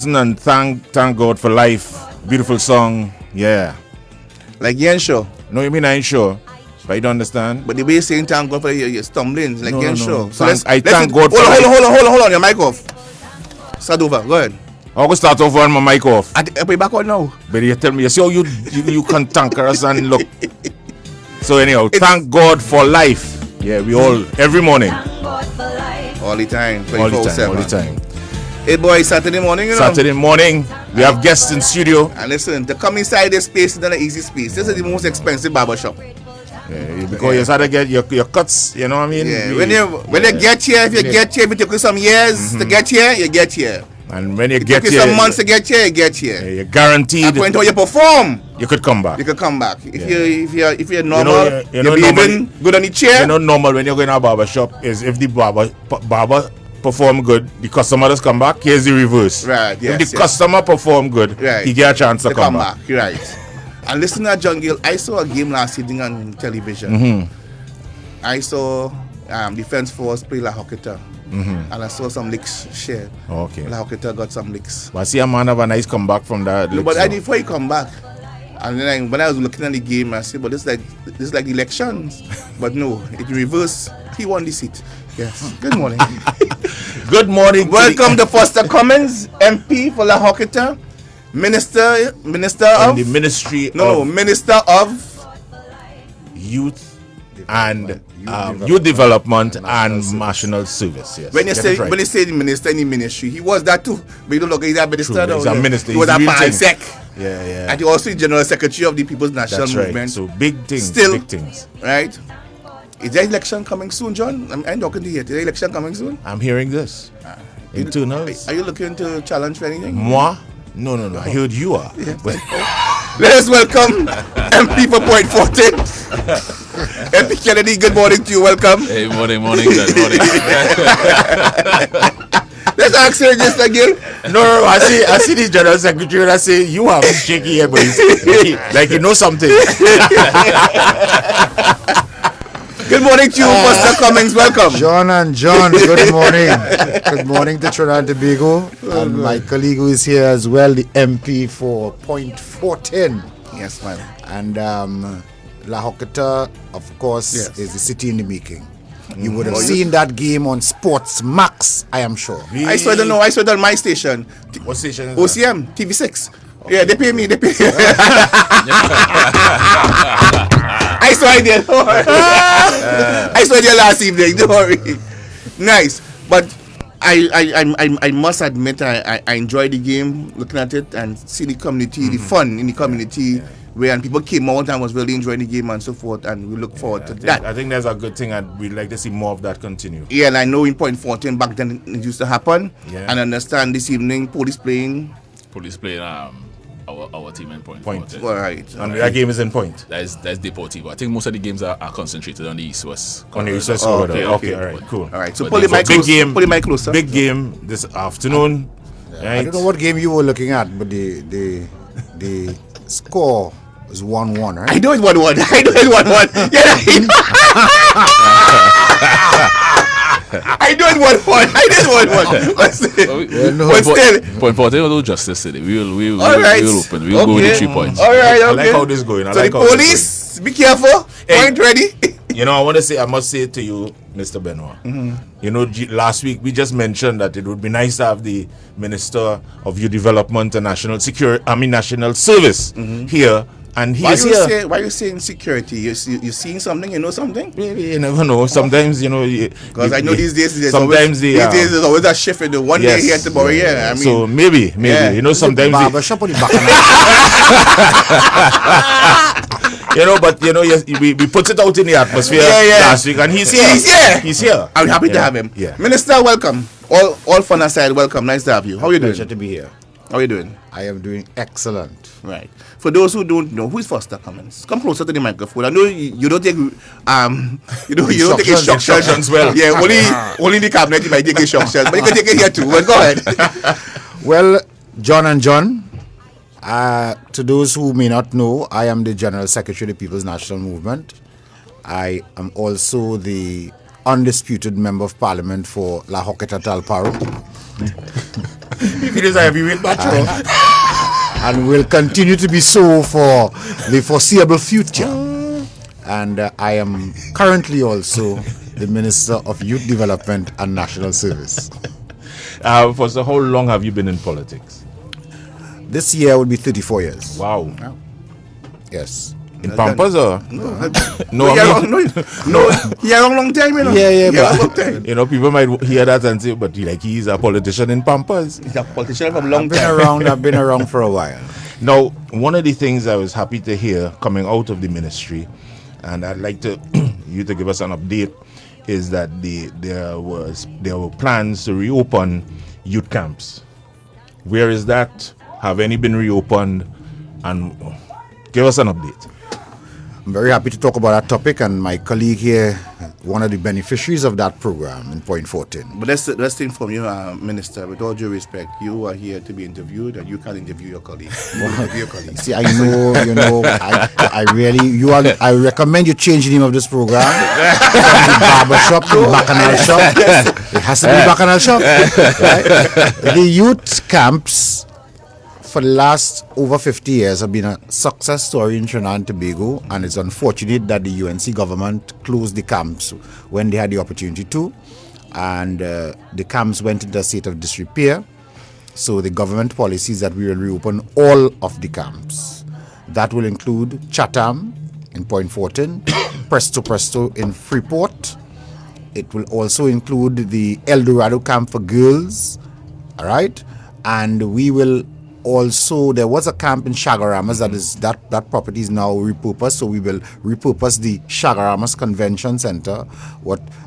And thank God for life. Beautiful song. Yeah. Like you ain't sure. No, you mean I ain't sure. But you don't understand. But the way you're saying thank God for you're stumbling. Like No, you ain't no, sure. no. So I thank God for hold on. Your mic off. Start over. Go ahead. I will start over on my mic off. I put it back on now. But you tell me, you see how you cantankerous and look. So anyhow, thank God for life. Yeah, we all, every morning. All the time. All the time. Hey boy, Saturday morning, you know. Saturday morning, we have guests in studio. And listen, to come inside this space is not an easy space. This is the most expensive barber shop. Yeah, because you have to get your cuts, you know what I mean? Yeah, when you get here, if you get here, if it took you some years to get here, you get here. And when you It get took here, you some months to get here, you get here. you're guaranteed. At the point how you perform, you could come back. you could come back. If you're normal, you know you're normally, behaving good on the chair. You know, normal when you go in a barber shop is if the barber perform good, the customer does come back. Here's the reverse. Right. Yes. If the customer perform good, Right. he get a chance to come back. Right. And listen to John Gill. I saw a game last evening on television. I saw Defense Force play La Hoqueta. And I saw some licks shared. Okay. La Hoqueta got some licks. But see a man have a nice comeback from that. No, but before he come back, and then when I was looking at the game, I said, but this is like the elections. But no, it reversed. He won the seat. Yes. Good morning. Good morning. Welcome to Foster Cummings, MP for La Hoqueta, Minister of the Ministry Minister of Youth and Youth Development and National Service. Yes. When you say the minister in the ministry, he was that too. But you don't look, he's a minister. He's a minister. He was a pansec. Yeah. And he also the General Secretary of the People's National That's right. Movement. So big things. Still, big things. Right? Is there election coming soon, John? I'm talking to you. Is there election coming soon? I'm hearing this. Internals. Are you looking to challenge for anything? Moi? No. I heard you are. Yeah. Let us welcome MP for Point 14. MP Kennedy, good morning to you. Welcome. Hey, morning. Good morning. Let's ask her just again. No. I see this General Secretary and I say, you have shaky head, but like you know something. Good morning to you, Foster Cummings. Welcome. John and John, good morning. Good morning to Trinidad and Tobago. And my colleague who is here as well, the MP for Point 14. Yes, ma'am. And La Hoqueta, of course, is the city in the making. You would have seen that game on Sports Max, I am sure. I saw it on my station. What station is OCM, TV6. Yeah, they pay me. I saw it there. I saw it there last evening. Don't worry. Nice. But I must admit I enjoyed the game, looking at it and see the community, the fun in the community, where people came out and was really enjoying the game and so forth, and we look forward to that. I think that's a good thing, and we'd like to see more of that continue. Yeah, and I know in Point 14 back then it used to happen. Yeah. And I understand this evening police playing our team in Point. All right. And that game is in Point. That's Deportivo. I think most of the games are concentrated on the East-West. On the East-West Oh, corridor. okay. All right, cool. All right. So But pull the mic big close. game. Pull the mic closer. Big game this afternoon. I don't know what game you were looking at, but the score was 1-1, right? I know it's 1-1. I know it's 1-1. But still. Point 14 will do justice today. We will Right. open. We will go with the 3 points. All right, okay. I like how this is going. So the police, be careful. Hey. Point ready. You know, I must say to you, Mr. Benoit, you know, last week we just mentioned that it would be nice to have the Minister of Youth Development and National Service here. And he's here. Why you saying security? You seeing something? You know something? Maybe you never know. Sometimes you know. Because I know these days there's always a shift in the one day here tomorrow. Yeah, I mean. So maybe you know sometimes. Barber shop on the back You know, but you know, we put it out in the atmosphere last week, and he's here. He's here. I'm happy to have him. Yeah. Minister, welcome. All fun aside, welcome. Nice to have you. How are you doing? Pleasure to be here. How are you doing? I am doing excellent. Right. For those who don't know, who is Foster Cummings? Come closer to the microphone. I know you don't take you don't take instructions well. Yeah, only in the cabinet you might take instructions, but you can take it here too. Well, go ahead. Well, John and John, to those who may not know, I am the General Secretary of the People's National Movement. I am also the undisputed Member of Parliament for La Hoqueta Talparo. It is a heavyweight patrol. And will continue to be so for the foreseeable future. And I am currently also the Minister of Youth Development and National Service. Foster, how long have you been in politics? This year will be 34 years. Wow. Yes. In Pampas or? No, he had a long time, you know. Yeah, He had a long time. You know, people might hear that and say, but he's a politician in Pampas. He's a politician from a long I've been around for a while. Now, one of the things I was happy to hear coming out of the ministry, and I'd like you to give us an update, is that there were plans to reopen youth camps. Where is that? Have any been reopened? And give us an update. I'm very happy to talk about that topic, and my colleague here, one of the beneficiaries of that program in Point 14. But let's inform you, Minister, with all due respect, you are here to be interviewed, and you can interview your colleague. See, I know, I recommend you change the name of this program from the barber shop to Bacchanal shop. It has to be Bacchanal shop. Right? The youth camps for the last over 50 years have been a success story in Trinidad and Tobago, and it's unfortunate that the UNC government closed the camps when they had the opportunity to, and the camps went into a state of disrepair. So the government policy is that we will reopen all of the camps. That will include Chatham in Point 14, Presto in Freeport. It will also include the El Dorado camp for girls, all right? And we will also, there was a camp in Chagaramas that property is now repurposed, so we will repurpose the Chagaramas Convention Center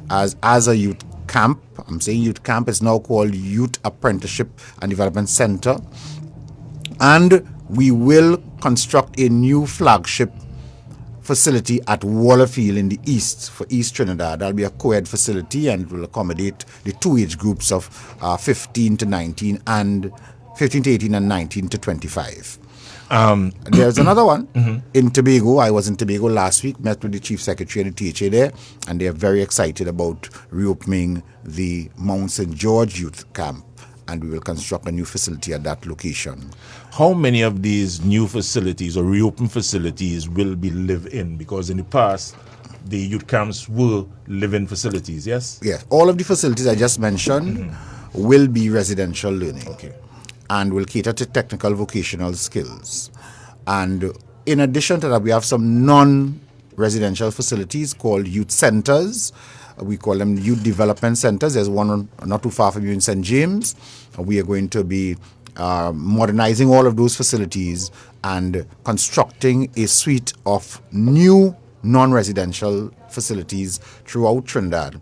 as a youth camp. I'm saying youth camp is now called Youth Apprenticeship and Development Center. And we will construct a new flagship facility at Wallerfield in the east for East Trinidad. That'll be a co-ed facility, and it will accommodate the two age groups of 15 to 18 and 19 to 25. There's another one in Tobago. I was in Tobago last week, met with the Chief Secretary and the THA there, and they're very excited about reopening the Mount St. George Youth Camp, and we will construct a new facility at that location. How many of these new facilities or reopened facilities will be live-in? Because in the past, the youth camps were live-in facilities, yes? Yes, all of the facilities I just mentioned will be residential learning. Okay. And will cater to technical vocational skills. And in addition to that, we have some non-residential facilities called youth centers. We call them youth development centers. There's one not too far from you in St. James. We are going to be modernizing all of those facilities and constructing a suite of new non-residential facilities throughout Trinidad.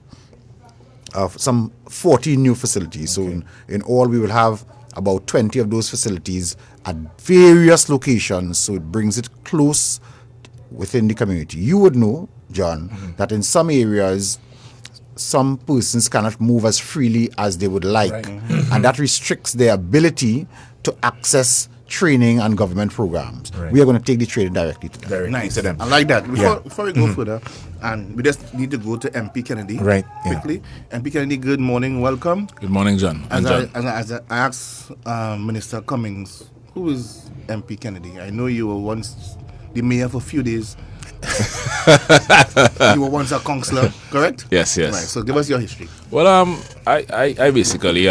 Some 40 new facilities. Okay. So in all, we will have about 20 of those facilities at various locations, so it brings it close within the community. You would know, John, that in some areas, some persons cannot move as freely as they would like, right. And that restricts their ability to access training and government programs. Right. We are going to take the training directly to them. Very nice to them. I like that. Before we go further, and we just need to go to MP Kennedy quickly. MP Kennedy, good morning, welcome. Good morning, John. As I asked Minister Cummings, who is MP Kennedy? I know you were once the mayor for a few days. You were once a councillor, correct? Yes. Right, so give us your history. Well, I basically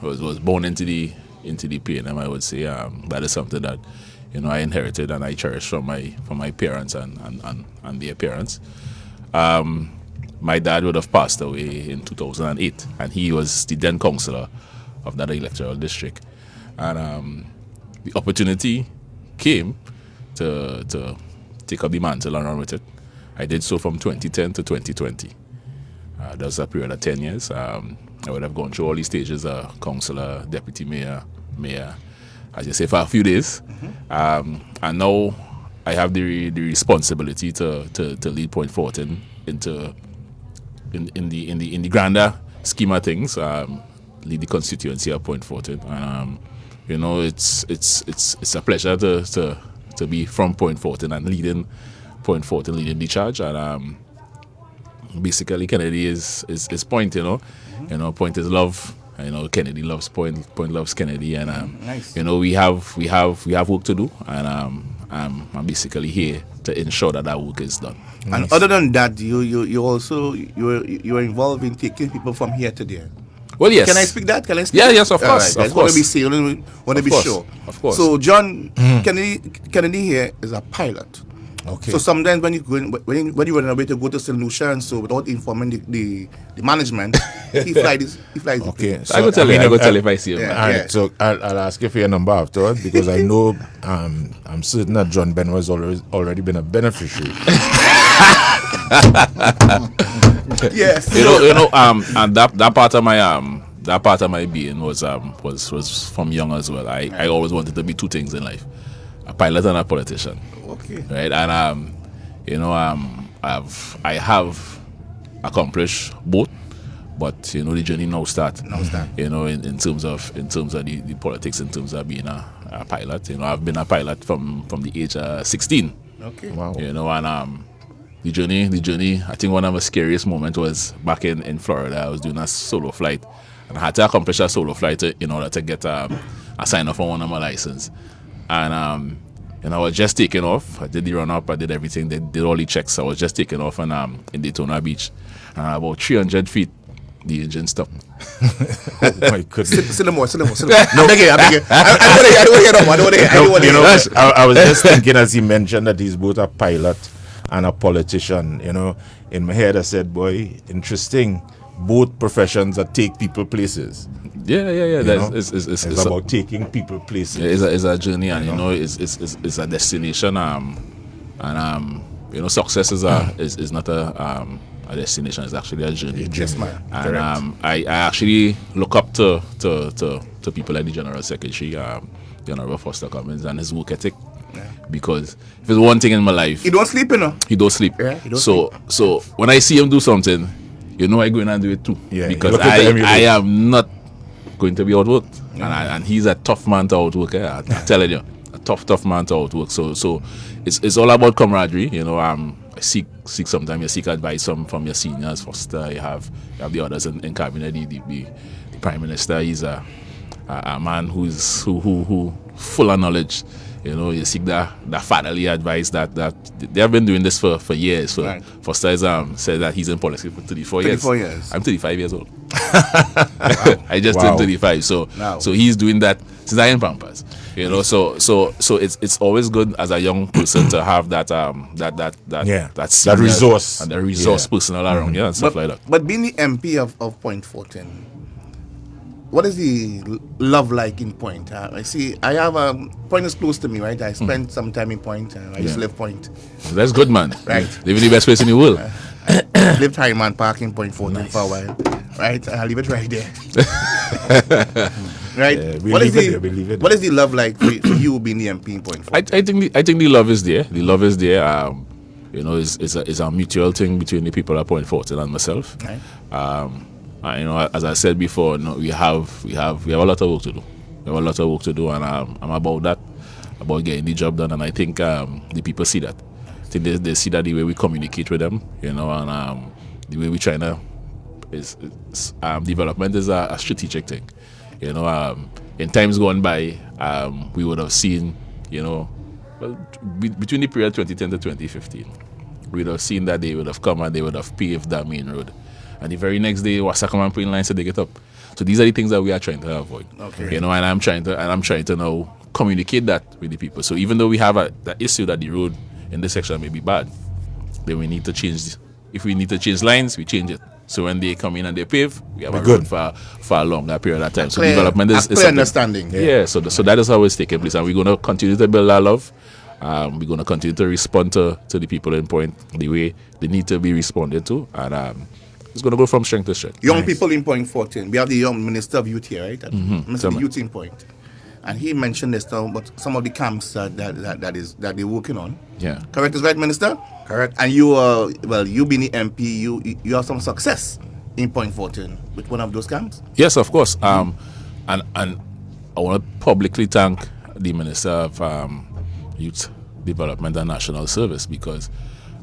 was born into the PNM. I would say that is something that I inherited and I cherish from my parents and their parents. My dad would have passed away in 2008, and he was the then councillor of that electoral district. And the opportunity came to take up the mantle and run with it. I did so from 2010 to 2020. That was a period of 10 years. I would have gone through all these stages: councillor, deputy mayor, as you say, for a few days. And now I have the responsibility to lead Point 14 in the grander scheme of things. Lead the constituency of Point 14, and it's a pleasure to be from Point 14 and leading Point 14, leading the charge. And basically Kennedy is Point. Point is love You know, Kennedy loves Point loves Kennedy, and Nice. you know, we have work to do, and I'm basically here to ensure that work is done. And other than that, you also you're involved in taking people from here to there. Well, yes. Can I speak that? Can I speak? Yeah, yes, of All course, right, of I want course. to be safe. Want to be course, sure. of course. So John Kennedy here is a pilot. Okay. So sometimes when you run away to go to St. Lucia and so without informing the management, he flies the Okay. plane. I go tell you. I go tell you if I see him. yeah. All right, so I'll ask you for your number afterwards because I know I'm certain that John Benoit has already been a beneficiary. Yes. You know, and that part of my being was from young as well. I always wanted to be two things in life: a pilot and a politician. Okay. Right, and you know, I have accomplished both, but you know, the journey now start. You know, in terms of the politics, in terms of being a pilot. You know, I've been a pilot from the age of 16. Okay. Wow. You know, and the journey. I think one of the scariest moments was back in Florida. I was doing a solo flight, and I had to accomplish a solo flight in order to get a sign off on one of my license. And I was just taking off. I did the run up. I did everything. They did all the checks. I was just taking off in Daytona Beach, and about 300 feet, the engine stopped. Oh my goodness. Say no more. No. I beg you. I don't hear no more. I don't want to You know, hear. I was just thinking as he mentioned that he's both a pilot and a politician. You know, in my head I said, boy, interesting. Both professions that take people places. Yeah. You know? It's It's about taking people places. it's a journey, and you know, it's a destination. And you know, success is not a destination. It's actually a journey. Yes, man. And I actually look up to people like the General Secretary, Minister Foster Cummings, and his work ethic. Because if there's one thing in my life, He don't sleep, you know. he don't sleep. Yeah, he don't So when I see him do something, you know, I go in and do it too. Yeah, because you look at him, you I do. am not going to be outworked, and he's a tough man to outwork. I'm telling you, a tough man to outwork. So it's all about camaraderie. You know, I seek sometimes you seek advice from your seniors. Foster, you have the others in cabinet. The Prime Minister, he's a man who full of knowledge. You know, you seek that fatherly advice that they have been doing this for years. So Right. Foster has said that he's in politics for 34 years. 34 years. I'm 35 years old. I just turned 35. So Wow. so he's doing that since I am Pampas. You know, so it's always good as a young person to have that senior resource. and the resource personnel around you and stuff like that. But being the MP of Point 14, what is the love like in Point? I see. I have Point is close to me, right? I spent some time in Point. I used to live Point. That's good, man. Right. Living the best place in the world. I lived Highman Park in Point 14 for a while, right? I'll leave it right there. Right. Yeah, we What is leave it there, we leave it what is the love like for you being the MP in Point 14? I think the love is there. The love is there. You know, it's a mutual thing between the people at Point 14 and myself. Right. You know, as I said before, you know, we have a lot of work to do. We have a lot of work to do, and I'm about that, about getting the job done. And I think the people see that. I think they see that the way we communicate with them, you know, and the way we try to development is a strategic thing. You know, in times gone by, we would have seen, you know, well, between the period 2010 to 2015, we would have seen that they would have come and they would have paved that main road. And the very next day, Wasakaman putting lines to dig it up. So these are the things that we are trying to avoid. Okay. You know, and I'm trying to now communicate that with the people. So even though we have that issue that the road in this section may be bad, then we need to change. If we need to change lines, we change it. So when they come in and they pave, we have a road for a longer period of time. So development is clear something. understanding. Yeah. So that is how it's taking place, and we're going to continue to build our love. We're going to continue to respond to the people in Point the way they need to be responded to, and it's going to go from strength to strength. Young people in Point 14. We have the young Minister of Youth here, right? Minister of Youth in Point. And he mentioned this now, but some of the camps that they're working on. Yeah. Correct, is right, Minister? Correct. And you you being the MP, you have some success in Point 14 with one of those camps. Yes, of course. And I want to publicly thank the Minister of Youth Development and National Service, because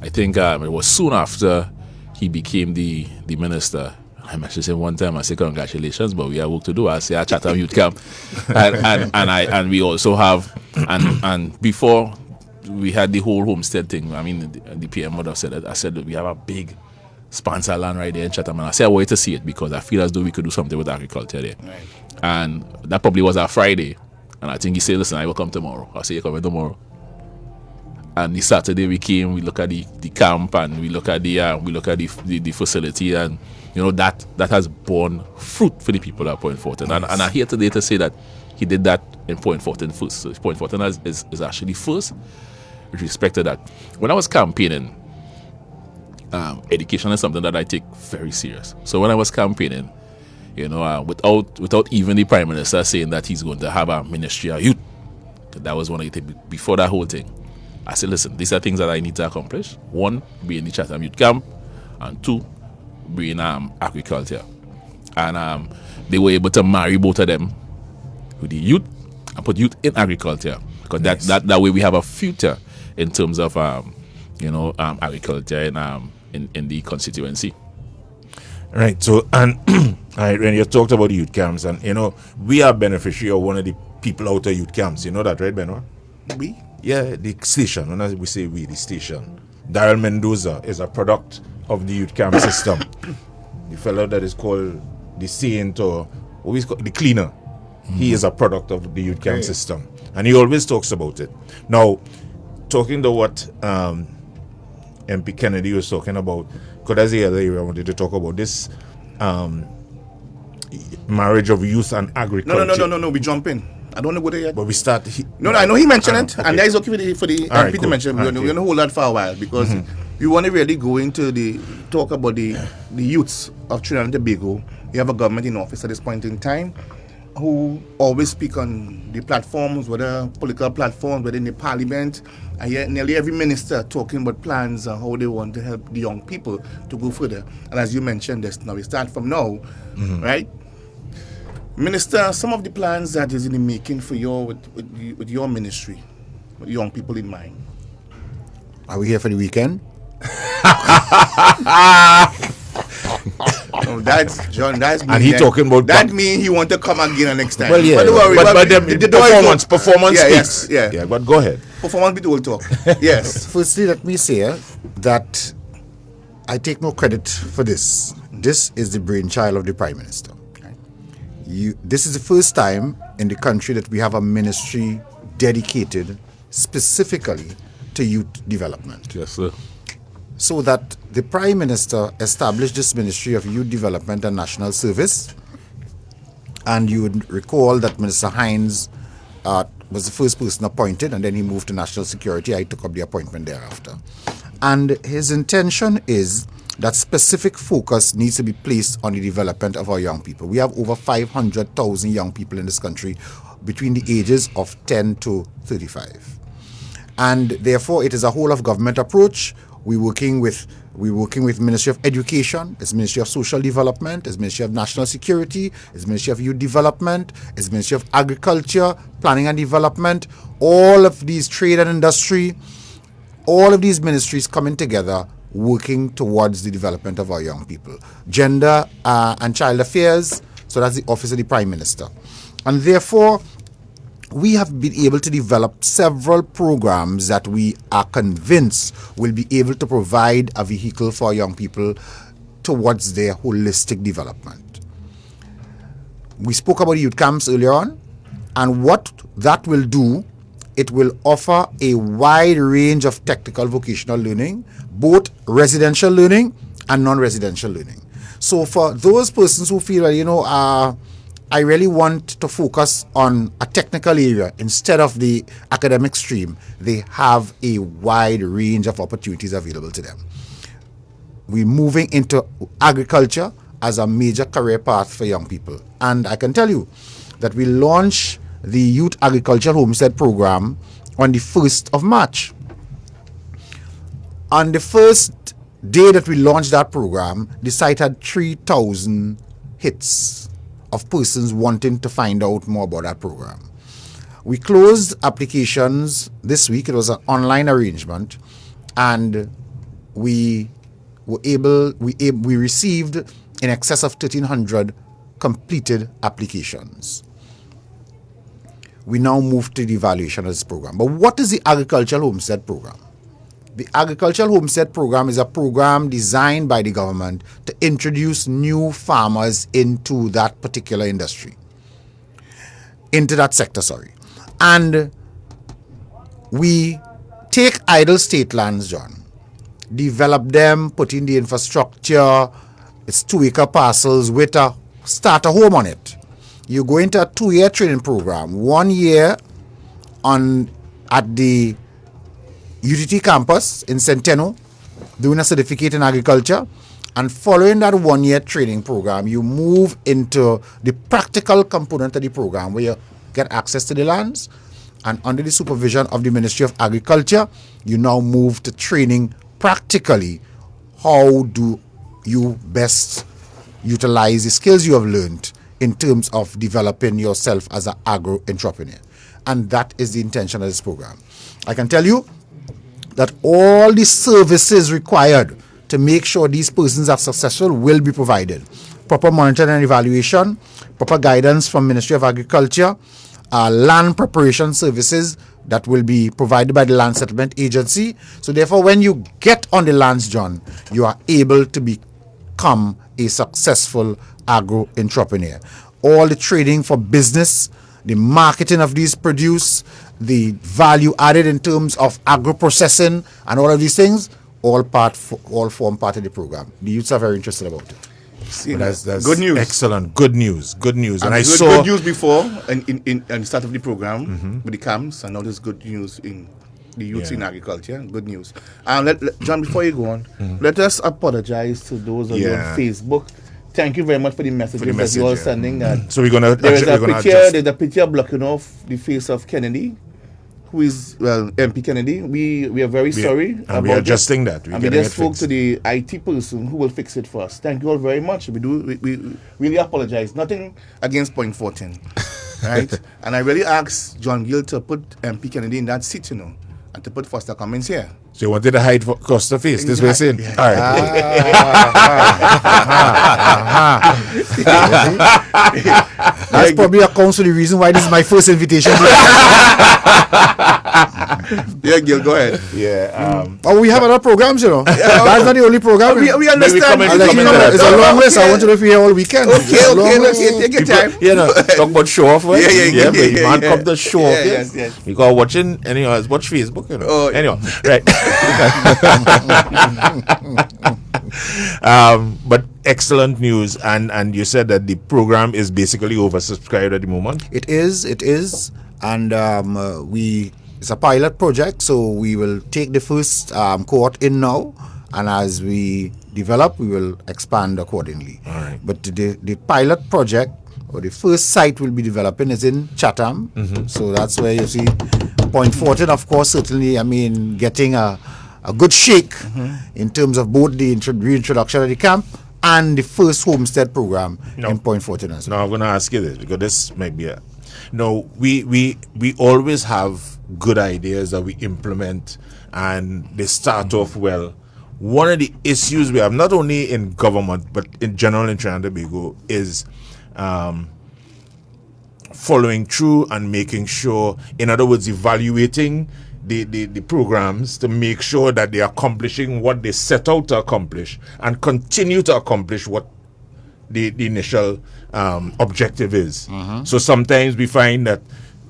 I think it was soon after he became the minister, I messaged him one time. I said, congratulations, but we have work to do. I say, I Chatham Youth Camp. and we also have, and before we had the whole homestead thing, I mean, the PM would have said that. I said that we have a big sponsor land right there in Chatham. And I said, I wanted to see it because I feel as though we could do something with agriculture there. Right. And that probably was our Friday. And I think he said, listen, I will come tomorrow. I said, you're coming tomorrow. And the Saturday we came, we look at the camp and we look at the facility, and you know that has borne fruit for the people at Point Fortin. Yes. And I'm here today to say that he did that in Point Fortin first. So Point Fortin is actually first with respect to that. When I was campaigning, education is something that I take very serious. So when I was campaigning, you know, without even the Prime Minister saying that he's going to have a Ministry of Youth, that was one of the things before that whole thing. I said, listen, these are things that I need to accomplish. One, be in the Chatham Youth Camp, and two, be in agriculture. And they were able to marry both of them with the youth and put youth in agriculture, because nice. that way we have a future in terms of agriculture in the constituency. Right. So, and when you talked about the youth camps, and you know, we are beneficiary of one of the people out of youth camps. You know that, right, Benoit? We? Yeah, the station. When we say we, the station. Daryl Mendoza is a product of the youth camp system. The fellow that is called the saint, or what we call the cleaner, he is a product of the youth camp system, and he always talks about it. Now, talking to what MP Kennedy was talking about, because that's the other area I wanted to talk about, this marriage of youth and agriculture. No, we jump in. I don't know what they yet. But we start. I know he mentioned it, okay. And that is okay for the right, Peter cool. mentioned. We're going to hold that for a while, because we want to really go into talk about the youths of Trinidad and Tobago. We have a government in office at this point in time who always speak on the platforms, whether political platforms, whether in the parliament. And yet nearly every minister talking about plans and how they want to help the young people to go further. And as you mentioned, now we start from now, right? Minister, some of the plans that is in the making for with your ministry, with young people in mind. Are we here for the weekend? No, that's John. That's me. And he talking about that. Mean he want to come again next time. Well, yeah, but don't worry. but the performance speaks. Yeah. But go ahead. Performance be the whole talk. Yes. Firstly, let me say that I take no credit for this. This is the brainchild of the Prime Minister. This is the first time in the country that we have a ministry dedicated specifically to youth development. Yes, sir. So that the Prime Minister established this Ministry of Youth Development and National Service. And you would recall that Minister Hines was the first person appointed, and then he moved to National Security. I took up the appointment thereafter. And his intention is that specific focus needs to be placed on the development of our young people. We have over 500,000 young people in this country between the ages of 10 to 35. And therefore, it is a whole of government approach. We're working with Ministry of Education, it's Ministry of Social Development, it's Ministry of National Security, it's Ministry of Youth Development, it's Ministry of Agriculture, Planning and Development, all of these trade and industry, all of these ministries coming together, working towards the development of our young people. Gender and Child Affairs, so that's the Office of the Prime Minister. And therefore, we have been able to develop several programs that we are convinced will be able to provide a vehicle for young people towards their holistic development. We spoke about youth camps earlier on, and what that will do, it will offer a wide range of technical vocational learning, both residential learning and non-residential learning. So for those persons who feel, I really want to focus on a technical area instead of the academic stream, they have a wide range of opportunities available to them. We're moving into agriculture as a major career path for young people. And I can tell you that we launched the Youth Agriculture Homestead Program on the 1st of March. On the first day that we launched that program, the site had 3,000 hits of persons wanting to find out more about that program. We closed applications this week. It was an online arrangement, and we received in excess of 1,300 completed applications. We now move to the evaluation of this program. But what is the Agricultural Homestead Program? The Agricultural Homestead Program is a program designed by the government to introduce new farmers into that particular industry, into that sector, And we take idle state lands, John, develop them, put in the infrastructure. It's 2-acre parcels with a starter home on it. You go into a 2-year training program, 1 year at the UTT campus in Centeno, doing a certificate in agriculture, and following that 1-year training program, you move into the practical component of the program where you get access to the lands, and under the supervision of the Ministry of Agriculture, you now move to training practically. How do you best utilize the skills you have learned in terms of developing yourself as an agro-entrepreneur? And that is the intention of this program. I can tell you that all the services required to make sure these persons are successful will be provided. Proper monitoring and evaluation, proper guidance from Ministry of Agriculture, land preparation services that will be provided by the Land Settlement Agency. So therefore, when you get on the lands, John, you are able to become a successful agro-entrepreneur. All the training for business, the marketing of these produce, the value added in terms of agro-processing and all of these things, all form part of the program. The youths are very interested about it. See, That's good news. Excellent. Good news. Good news. And I good, saw good news before in the start of the program with the camps, and now there's good news in the youths in agriculture. Good news. And John, before you go on, let us apologize to those of you on Facebook. Thank you very much for the messages that you are sending. So we're gonna there's a picture blocking off the face of Kennedy, who is MP Kennedy. We are very sorry about we are adjusting that. And we just spoke to the IT person who will fix it for us. Thank you all very much. We really apologize. Nothing against Point 14, right? And I really asked John Gill to put MP Kennedy in that seat, and to put Foster Cummings here. So you wanted to hide across the face. This way saying. Yeah. All right. That's probably accounts for the reason why this is my first invitation. Yeah, Gil, go ahead. Yeah. We have other programs, That's not the only program. We understand. It's a long list. I want to know if you're here all weekend. Okay, take your time. Talk about show off, right? Yeah. Man, come to show off. Yes. You got watching, anyhow, watch Facebook, Anyway, right. But excellent news, and you said that the program is basically oversubscribed at the moment. It is, and it's a pilot project, so we will take the first cohort in now, and as we develop, we will expand accordingly. All right. But the pilot project, or the first site we'll be developing, is in Chatham, so that's where you see Point 14, of course, certainly, getting a good shake in terms of both the reintroduction of the camp and the first homestead program in Point 14 as well. Now I'm going to ask you this, because this might be we always have good ideas that we implement, and they start off well. One of the issues we have, not only in government, but in general in Trinidad and Tobago, is following through and making sure, in other words, evaluating the programs to make sure that they're accomplishing what they set out to accomplish and continue to accomplish what the initial objective is. So sometimes we find that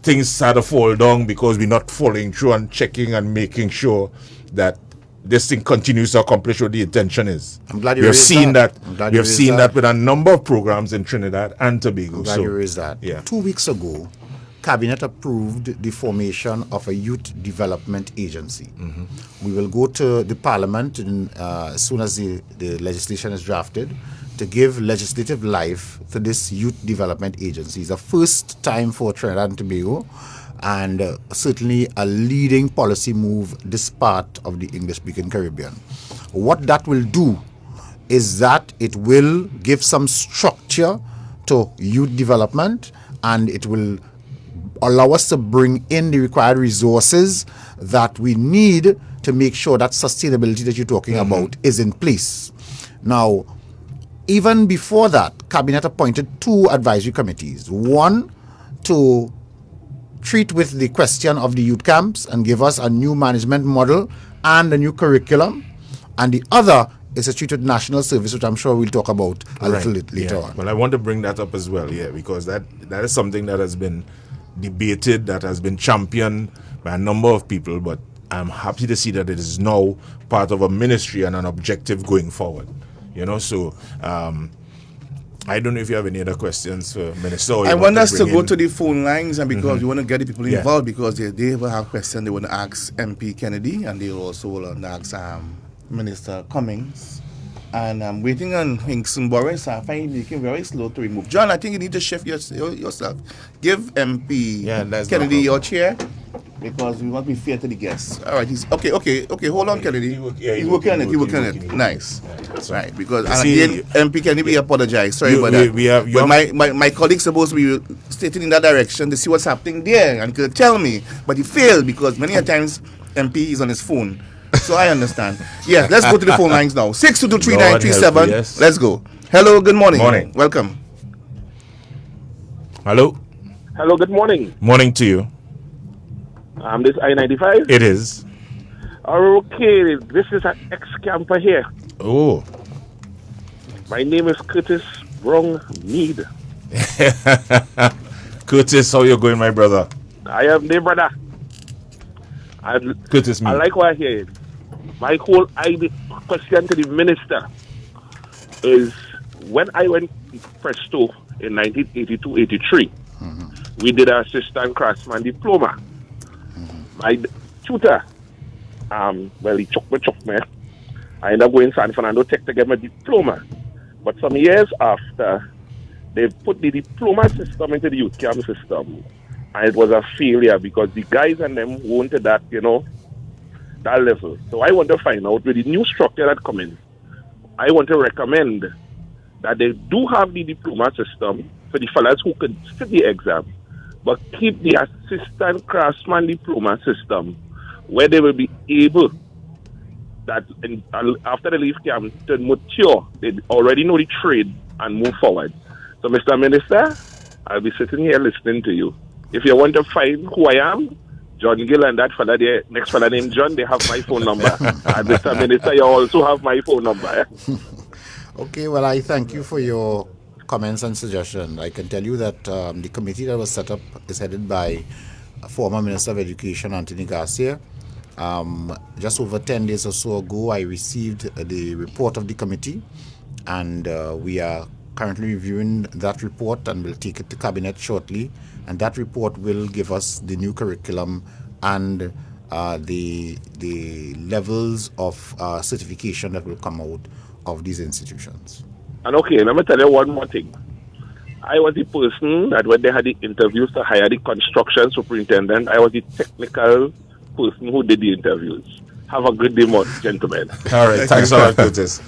things start to fall down because we're not following through and checking and making sure that this thing continues to accomplish what the intention is. I'm glad you we have raised seen that. We have seen that with a number of programs in Trinidad and Tobago. I'm glad you raised that. Yeah. 2 weeks ago, Cabinet approved the formation of a youth development agency. We will go to the Parliament as soon as the legislation is drafted to give legislative life to this youth development agency. It's the first time for Trinidad and Tobago, and certainly a leading policy move this part of the English-speaking Caribbean. What that will do is that it will give some structure to youth development, and it will allow us to bring in the required resources that we need to make sure that sustainability that you're talking about is in place. Now, even before that, Cabinet appointed 2 advisory committees. One to treat with the question of the youth camps and give us a new management model and a new curriculum. And the other is a treat with national service, which I'm sure we'll talk about a little later on. Well, I want to bring that up as well, because that is something that has been debated, that has been championed by a number of people, but I'm happy to see that it is now part of a ministry and an objective going forward. So I don't know if you have any other questions for Minister. I want us to go to the phone lines, and because we want to get the people involved, because they will have questions they want to ask MP Kennedy, and they also will ask Minister Cummings. And I'm waiting on Hinkson Boris. I find making very slow to remove. John, I think you need to shift yourself. Give MP Kennedy your chair, because we want to be fair to the guests. All right, he's okay. Hold on, Kennedy. He's working on it. Nice. Right, because again, MP Kennedy apologize. Sorry about that. But my colleague's supposed to be stating in that direction to see what's happening there and could tell me, but he failed because many a times MP is on his phone. So I understand. Yeah, let's go to the phone lines now. 6223937. Yes. Let's go. Hello, good morning. Morning. Welcome. Hello, good morning. Morning to you. This I95? It is. Okay, this is an ex-camper here. Oh. My name is Curtis Brown Mead. Curtis, how you going, my brother? I am the brother. Curtis Mead. I like what I hear. My whole question to the minister is, when I went to Presto in 1982-83, we did an assistant craftsman diploma. My tutor, he chucked me. I ended up going to San Fernando Tech to get my diploma. But some years after, they put the diploma system into the youth camp system. And it was a failure because the guys and them weren't at that, that level. So I want to find out with the new structure that come in. I want to recommend that they do have the diploma system for the fellas who could sit the exam, but keep the assistant craftsman diploma system where they will be able that after they leave camp to mature, they already know the trade and move forward. So, Mr. Minister, I'll be sitting here listening to you. If you want to find who I am, John Gill and that fella there, next fella named John, they have my phone number. And Mr. Minister, you also have my phone number. Okay, well, I thank you for your comments and suggestions. I can tell you that the committee that was set up is headed by former Minister of Education, Anthony Garcia. Just over 10 days or so ago, I received the report of the committee, and we are currently reviewing that report and will take it to Cabinet shortly. And that report will give us the new curriculum and the levels of certification that will come out of these institutions. And okay, let me tell you one more thing. I was the person that when they had the interviews to hire the construction superintendent, I was the technical person who did the interviews. Have a good day, gentlemen. All right, thanks a lot, Curtis.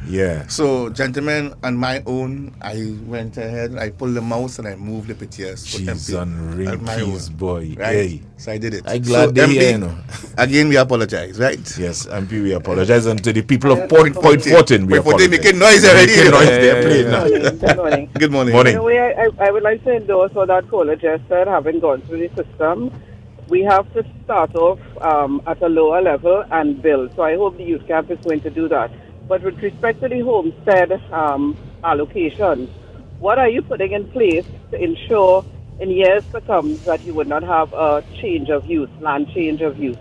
Yeah. So, gentlemen, on my own, I went ahead, I pulled the mouse and I moved the pictures for She's MP. unreal, peace, boy. Right? Hey. So I did it. I'm glad they hear, Again, we apologize, right? Yes, MP, we apologize. And to the people of Point 14, we apologize. Making noise already. Making noise, they're playing now. Good morning. Good morning. Morning. In a way, I would like to endorse what that caller just said, having gone through the system. We have to start off at a lower level and build. So I hope the youth camp is going to do that. But with respect to the homestead allocation, what are you putting in place to ensure in years to come that you would not have a change of use, land change of use?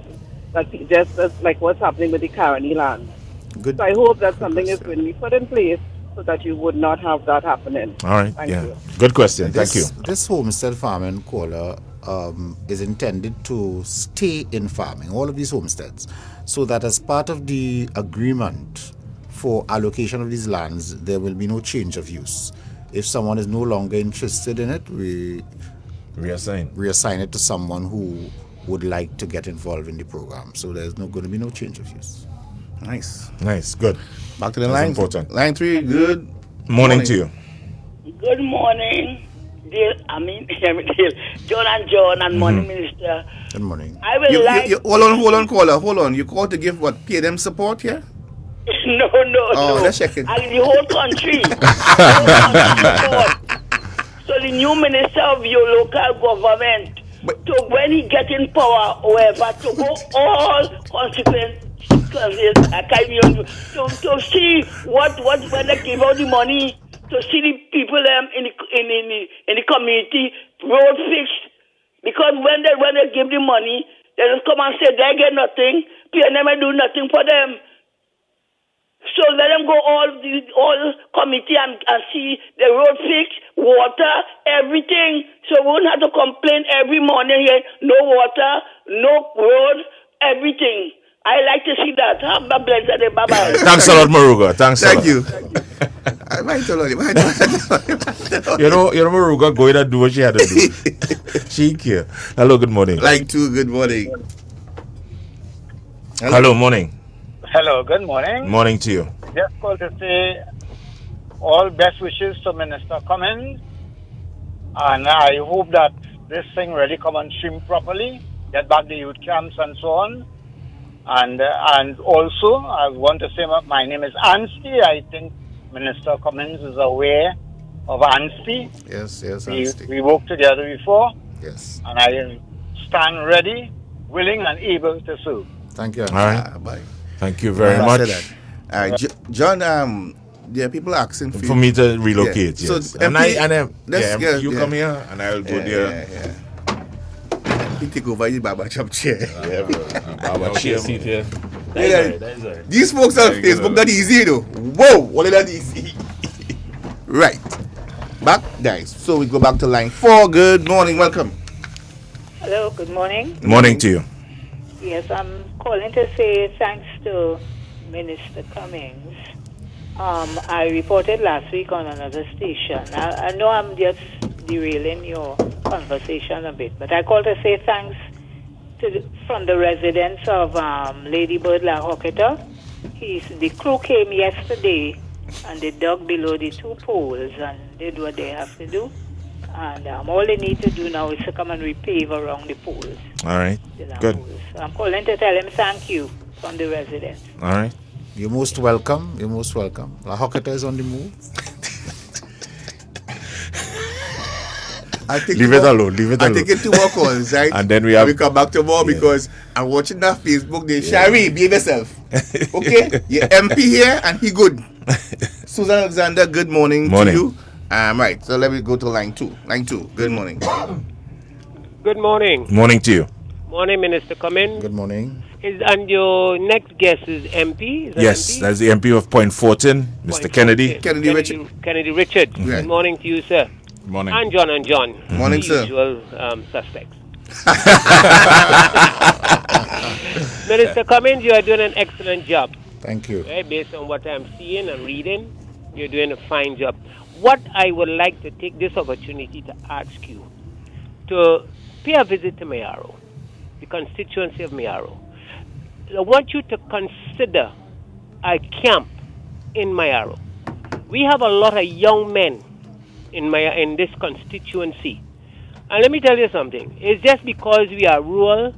That just as like what's happening with the Caroni land. Good. So I hope that something is going to be put in place so that you would not have that happening. All right, Thank you. Good question. Thank you. This homestead farming caller is intended to stay in farming, all of these homesteads, so that as part of the agreement for allocation of these lands, there will be no change of use. If someone is no longer interested in it, we reassign it to someone who would like to get involved in the program. So there's going to be no change of use. Nice. Good. Back to the That's line. important. Line 3, good Morning to you. Good morning, John and morning, Minister. Good morning. I will Hold on, caller. Hold on. You called to give what? PNM support here? No. Oh, let's check it. And the whole country. The whole country support. So the new minister of your local government, so when he get in power, however, to go all consequences, to see what when they give out the money, to see the people in the community road fixed. Because when they give the money, they just come and say they get nothing. PNM do nothing for them. So let them go all committee and see the road fixed, water, everything. So we won't have to complain every morning here. No water, no road, everything. I like to see that. Have a blessed day. Bye-bye. Thanks a lot, Maruga. Thank you. I might tell you. You know, Maruga going to do what she had to do. She care. Hello, good morning. Like to good morning. Hello, morning. Hello, good morning. Morning to you. Just called to say all best wishes to Minister Cummings, and I hope that this thing really come on stream properly, get back the youth camps and so on. And also, I want to say my name is Ansty. I think Minister Cummings is aware of Ansty. Yes, Ansty. We worked together before. Yes. And I stand ready, willing, and able to serve. Thank you. All right. Bye. Thank you very much. John, there are people asking for me to relocate. Yeah. Yes. So you come here and I'll go there. He take over the barber shop chair. Barber chair. These folks on Facebook not easy though. Whoa, what is that easy? Right. Back, guys. So we go back to line 4. Good morning. Welcome. Hello. Good morning. Morning to you. Yes, I'm calling to say thanks to Minister Cummings. I reported last week on another station. I know I'm just derailing your conversation a bit, but I called to say thanks from the residents of Ladybird La Hocketa. The crew came yesterday and they dug below the 2 poles and did what they have to do. And all they need to do now is to come and repave around the poles. All right. Good. Poles. I'm calling to tell him thank you from the residents. All right. You're most welcome. La Hocketa is on the move. Leave it alone. I take it 2 more calls, right? And then we come back tomorrow because I'm watching that Facebook. Shari, behave yourself. Okay? You're MP here and he good. Susan Alexander, good morning to you. Right, so let me go to line 2. Line 2, good morning. Good morning. Morning to you. Morning, Minister Cummings. Good morning. And your next guest is MP? Yes, MP? That's the MP of Point Fortin, Mr. Kennedy. Kennedy Richard. Kennedy Richard. Yeah. Good morning to you, sir. Morning. And John. Morning, the sir. Usual suspects. Minister Cummings, you are doing an excellent job. Thank you. Right, based on what I'm seeing and reading, you're doing a fine job. What I would like to take this opportunity to ask you, to pay a visit to Mayaro, the constituency of Mayaro. I want you to consider a camp in Mayaro. We have a lot of young men in this constituency. And let me tell you something. It's just because we are rural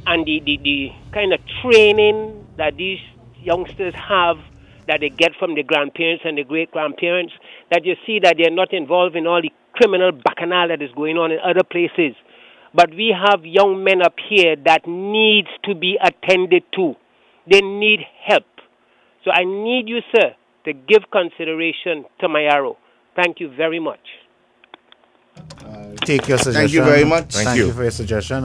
and the kind of training that these youngsters have that they get from the grandparents and the great-grandparents that you see that they're not involved in all the criminal bacchanal that is going on in other places. But we have young men up here that needs to be attended to. They need help. So I need you, sir, to give consideration to Mayaro. Thank you very much. Take your suggestion. Thank you very much. Thank you for your suggestion.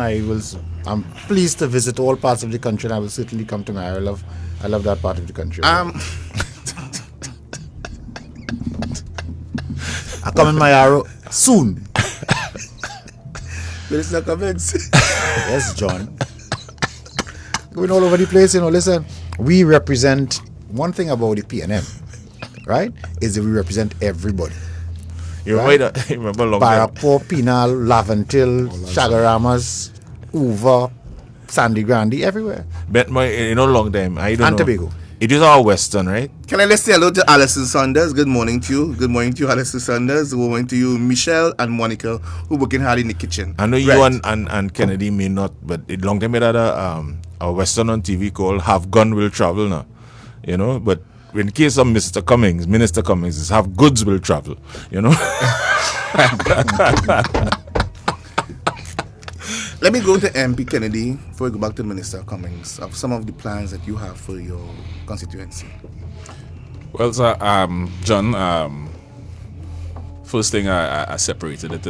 I'm pleased to visit all parts of the country, and I will certainly come to Mayaro. I love that part of the country. I come in Mayaro soon. Minister Cummings. Yes, John. Going all over the place, listen. We represent, one thing about the PNM, right, is that we represent everybody. You remember long Parapo, Pinal, Laventil, Chagaramas, Uva, Sandy Grande, everywhere. But long time. I don't and know. Tobago. It is all Western, right? Can I let's say hello to Alison Saunders? Good morning to you. Good morning to you, Alison Saunders. Good morning to you, Michelle and Monica, who working hard in the kitchen. I know you and Kennedy may not, but a long time we had a Western on TV called Have Gun Will Travel now. you know. But in case of Minister Cummings, is have goods will travel, you know. Let me go to MP Kennedy before we go back to Minister Cummings of some of the plans that you have for your constituency. Well, sir, John, first thing I separated it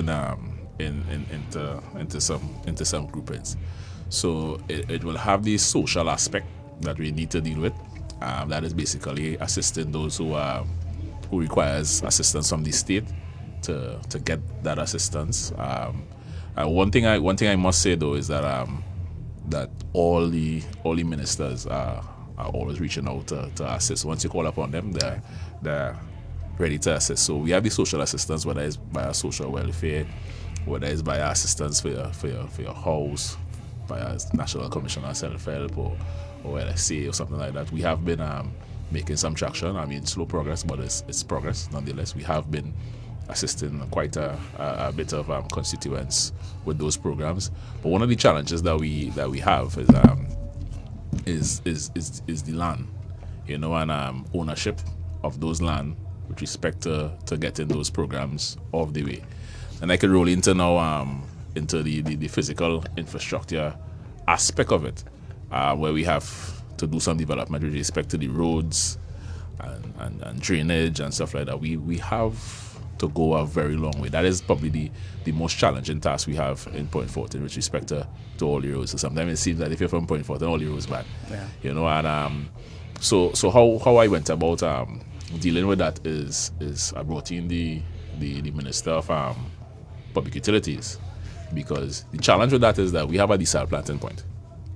into some groupings. So it will have the social aspect that we need to deal with. That is basically assisting those who requires assistance from the state to get that assistance. One thing I must say though is that that all the ministers are always reaching out to assist. Once you call upon them, they're ready to assist. So we have the social assistance, whether it's by our social welfare, whether it's by our assistance for your house, by our National Commission on Self-Help or LSA or something like that. We have been making some traction. I mean, slow progress, but it's progress nonetheless. We have been assisting quite a bit of constituents with those programs. But one of the challenges that we have is the land, you know, and ownership of those land with respect to getting those programs off the way. And I can roll into now into the physical infrastructure aspect of it, where we have to do some development with respect to the roads and drainage and stuff like that. We have to go a very long way. That is probably the most challenging task we have in Point Fortin with respect to all the roads. So sometimes it seems that if you're from Point Fortin, all the roads bad. Yeah. You know, and so how I went about dealing with that is I brought in the Minister of Public Utilities, because the challenge with that is that we have a desal plant in Point,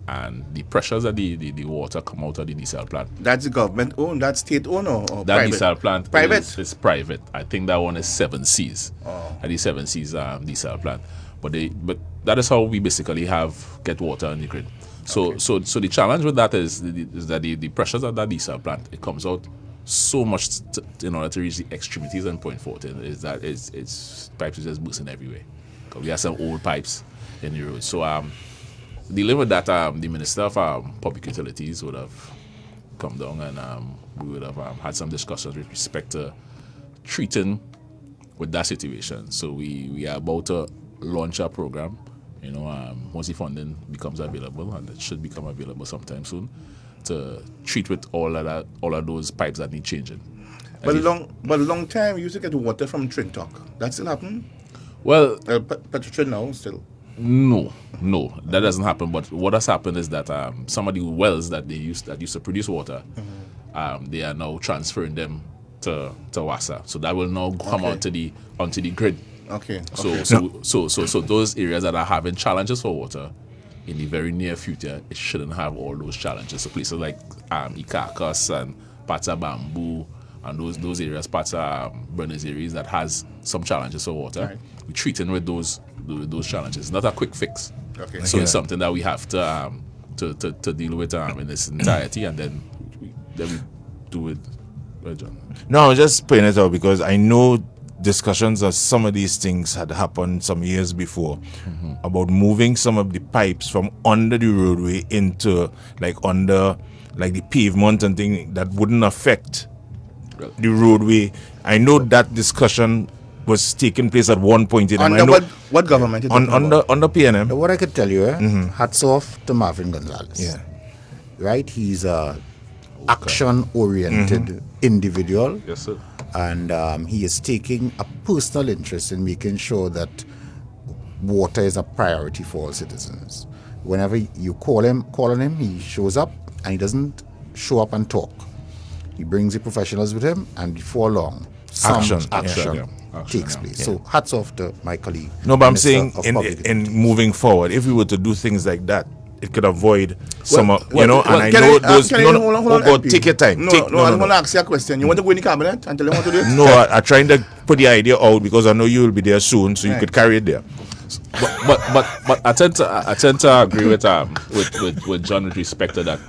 and the pressures that the water come out of the desal plant. That's the government owned, that's state owned or that private? Desal plant Private? is private. I think that one is 7 Seas. At the 7 Seas desal plant. But that is how we basically get water on the grid. So the challenge with that is that the pressures of that desal plant, it comes out so much in order to reach the extremities and Point Fortin is that it's pipes is just bursting everywhere. Because we have some old pipes in the road. So dealing with that, the Minister of Public Utilities would have come down and we would have had some discussions with respect to treating with that situation. So we are about to launch our program, you know, once the funding becomes available, and it should become available sometime soon, to treat with all of those pipes that need changing. But long time you used to get water from Trinidad. That still happen? Well, Petro now still. No, that doesn't happen. But what has happened is that some of the wells that used to produce water, they are now transferring them to Wassa. So that will now come onto the grid. Okay. So those areas that are having challenges for water, in the very near future, it shouldn't have all those challenges. So places like Ikakas and Pata Bamboo and those areas, Pata Burners areas that has some challenges for water, right. We're treating with those challenges. It's not a quick fix. Okay. So it's something that we have to deal with in its entirety, and then we do it. John. No, I'm just putting it out because I know discussions of some of these things had happened some years before about moving some of the pipes from under the roadway into under the pavement and thing that wouldn't affect the roadway. I know that discussion was taking place at one point in time. Under what government? Under PNM. What I could tell you, hats off to Marvin Gonzalez. Yeah. Right? He's a action-oriented individual. Yes, sir. And he is taking a personal interest in making sure that water is a priority for all citizens. Whenever you call on him, he shows up, and he doesn't show up and talk. He brings the professionals with him, and before long, action takes place. Yeah. So hats off to my colleague. No, but I'm saying in moving forward, if we were to do things like that, it could avoid some of, and I know those. Hold on, take your time. I want to ask you a question. You want to go in the cabinet and tell them what to do? No, I'm trying to put the idea out because I know you will be there soon, so you could carry it there. But I tend to agree with John with respect to that.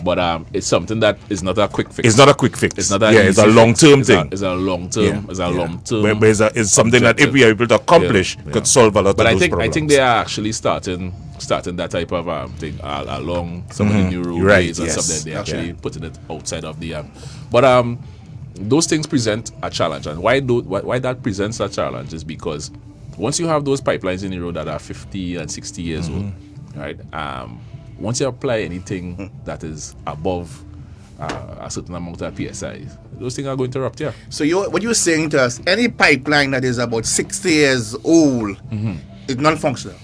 But it's something that is not a quick fix. It's not a quick fix. It's not a it's a long-term thing. It's a long-term. It's a long-term. But it's something that if we are able to accomplish, could solve a lot but of I those think problems. I think they are actually starting that type of thing along some of the new roadways Right, and yes. stuff that they're actually putting it outside of the but those things present a challenge, and why that presents a challenge is because once you have those pipelines in the road that are 50 and 60 years old, right? Once you apply anything that is above a certain amount of PSI, those things are going to rupture. So what you're saying to us, any pipeline that is about 60 years old is non-functional.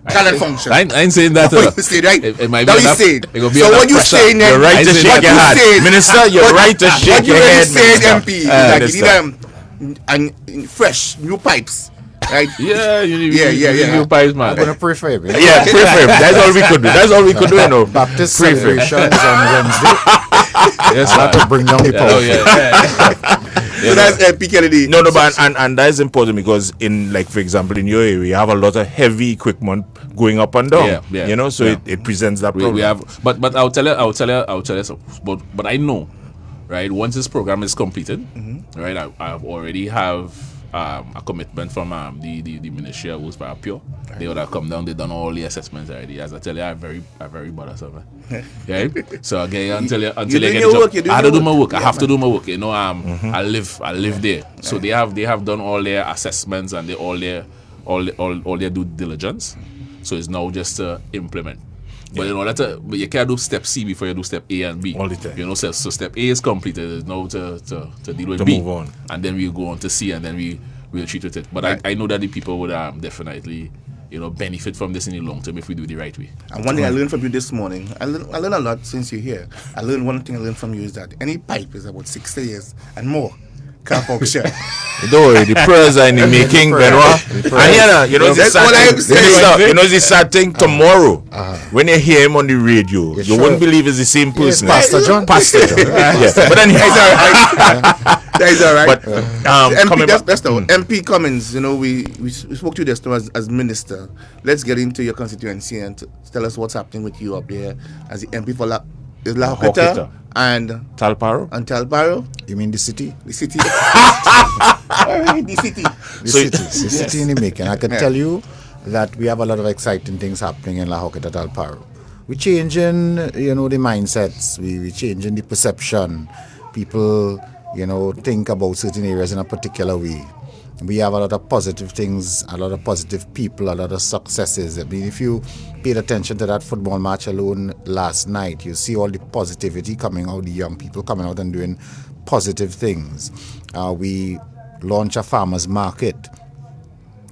Cannot function. I ain't saying that. What you say, right? It might That be you enough. said. It will be So enough what you pressure. saying then? You're right to What shake your you head. said- Minister, you're right to shake What you your really head, said, Minister. MP, is that you Minister. need and fresh new pipes, right? Yeah, you need Yeah. new pipes, man. I'm going to pray for him. Yeah, pray for him. That's all we could do. That's all we could do, you know. Baptist Pray for him. celebration is on Wednesday. Yes, I have to bring down the power. Oh, yeah. So that's MP Kennedy. No, but and that is important because in, like, for example, in your area, you have a lot of heavy equipment going up and down. Yeah. You know, so it presents that problem. We have, but I'll tell you. But I know, right? Once this program is completed, right? I already have a commitment from the Ministry of Works by Pure. Right. They would have come down. They done all the assessments already. As I tell you, I'm very bothersome. Right? So again, until you get the job, I have to do my work. I have to do my work. You know, I live there. So they have done all their assessments and all their due diligence. So it's now just to implement. But in order but you can't do step C before you do step A and B. All the time. You know, so step A is completed. It's now to deal with To B. move on. And then we'll go on to C, and then we'll treat with it. But I know that the people would definitely, benefit from this in the long term if we do it the right way. And one thing I learned from you this morning, I learned a lot since you're here. One thing I learned from you is that any pipe is about 60 years and more can't function. Don't worry, the prayers are in the making, Benoit. And the sad thing tomorrow, when you hear him on the radio, you wouldn't believe it's the same person. Pastor John. Pastor John. Yes. But then That is all right. But MP, that's the MP Cummings. We spoke to you just now as minister. Let's get into your constituency and tell us what's happening with you up there as the MP for La Hoketa and Talparo. You mean the city? The city. All right, the city. The city in the making. I can tell you that we have a lot of exciting things happening in La Hoketa Talparo. We're changing, the mindsets. We're changing the perception. People, think about certain areas in a particular way. We have a lot of positive things, a lot of positive people, a lot of successes. I mean, if you paid attention to that football match alone last night, you see all the positivity coming out, the young people coming out and doing positive things. We launch a farmers market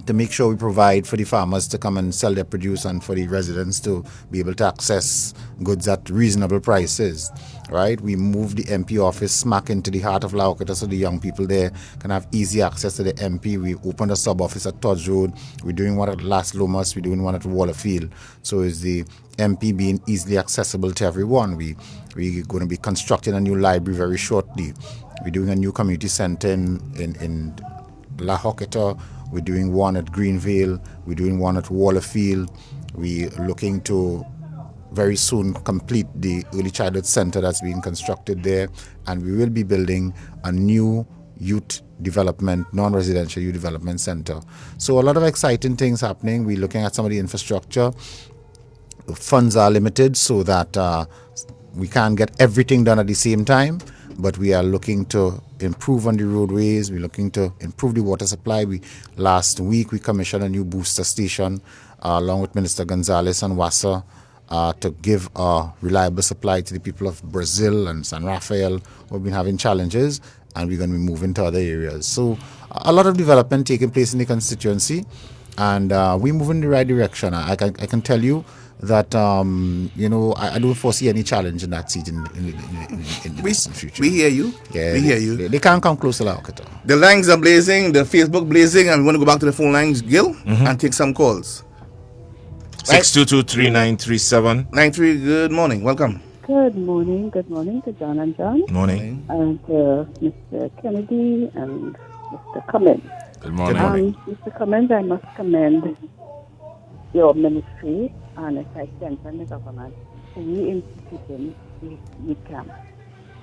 to make sure we provide for the farmers to come and sell their produce and for the residents to be able to access goods at reasonable prices, right? We move the MP office smack into the heart of La Hoketa so the young people there can have easy access to the MP. We opened a sub-office at Todd Road. We're doing one at Las Lomas. We're doing one at Wallerfield. So is the MP being easily accessible to everyone. We're going to be constructing a new library very shortly. We're doing a new community center in La Hoketa. We're doing one at Greenvale. We're doing one at Wallerfield. We're looking to very soon complete the early childhood center that's being constructed there. And we will be building a new youth development, non-residential youth development center. So a lot of exciting things happening. We're looking at some of the infrastructure. Funds are limited so that we can't get everything done at the same time. But we are looking to improve on the roadways. We're looking to improve the water supply. Last week we commissioned a new booster station along with Minister Gonzalez and Wassa to give a reliable supply to the people of Brazil and San Rafael who have been having challenges, and we're going to be moving to other areas. So a lot of development taking place in the constituency, and we move in the right direction. I can tell you that I don't foresee any challenge in that seat in the distant future. We hear you. Yeah, we hear you. They can't come close to La Hoketa. The lines are blazing, the Facebook blazing, and we want to go back to the phone lines, Gil, and take some calls. 622-3937. 93, good morning. Welcome. Good morning. Good morning to John and John. Morning. And to Mr. Kennedy and Mr. Cummings. Good morning. Mr. Cummings, I must commend your ministry and as I strengthen the government to reinstituting the youth camp.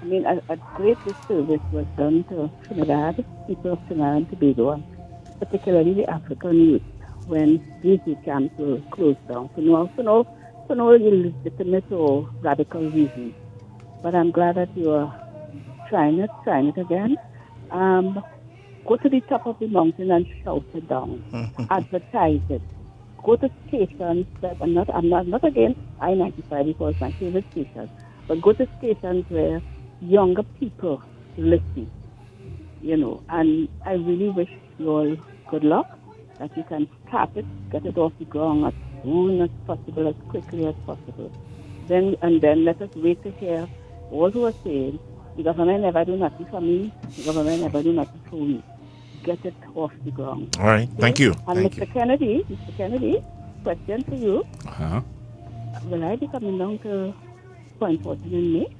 I mean, a great disservice was done to Trinidad, people of Trinidad and Tobago, and particularly the African youth, when these youth camps were closed down for no illegitimate or radical reasons. But I'm glad that you are trying it again. Go to the top of the mountain and shout it down. Advertise it. Go to stations that I'm not against I95 because my favorite station, but go to stations where younger people listen, and I really wish you all good luck, that you can start it, get it off the ground as soon as possible, as quickly as possible. Then let us wait to hear all who are saying, the government never do nothing for me, the government never do nothing for me. Get it off the ground. All right. Okay? Thank you. And Mr. Kennedy, question to you. Uh-huh. Will I be coming down to Point 14 in May?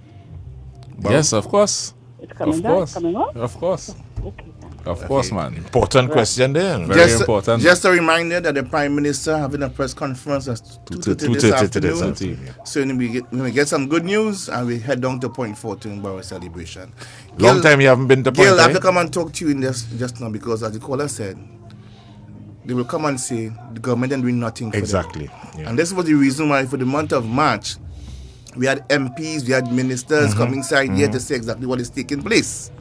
Yes, of course. It's coming Of down? course. Coming up? Of course. Okay, thanks. Of course, man. Important question there. Very important. Just a reminder that the Prime Minister having a press conference at 2:30 this afternoon. So we're going to get some good news and we head down to Point 14 Borough celebration. Long time you haven't been to Point. Gil, I have to come and talk to you in this just now because as the caller said, they will come and say the government didn't do nothing for Exactly. them. Yeah. And this was the reason why for the month of March, we had MPs, we had ministers coming inside here to say exactly what is taking place.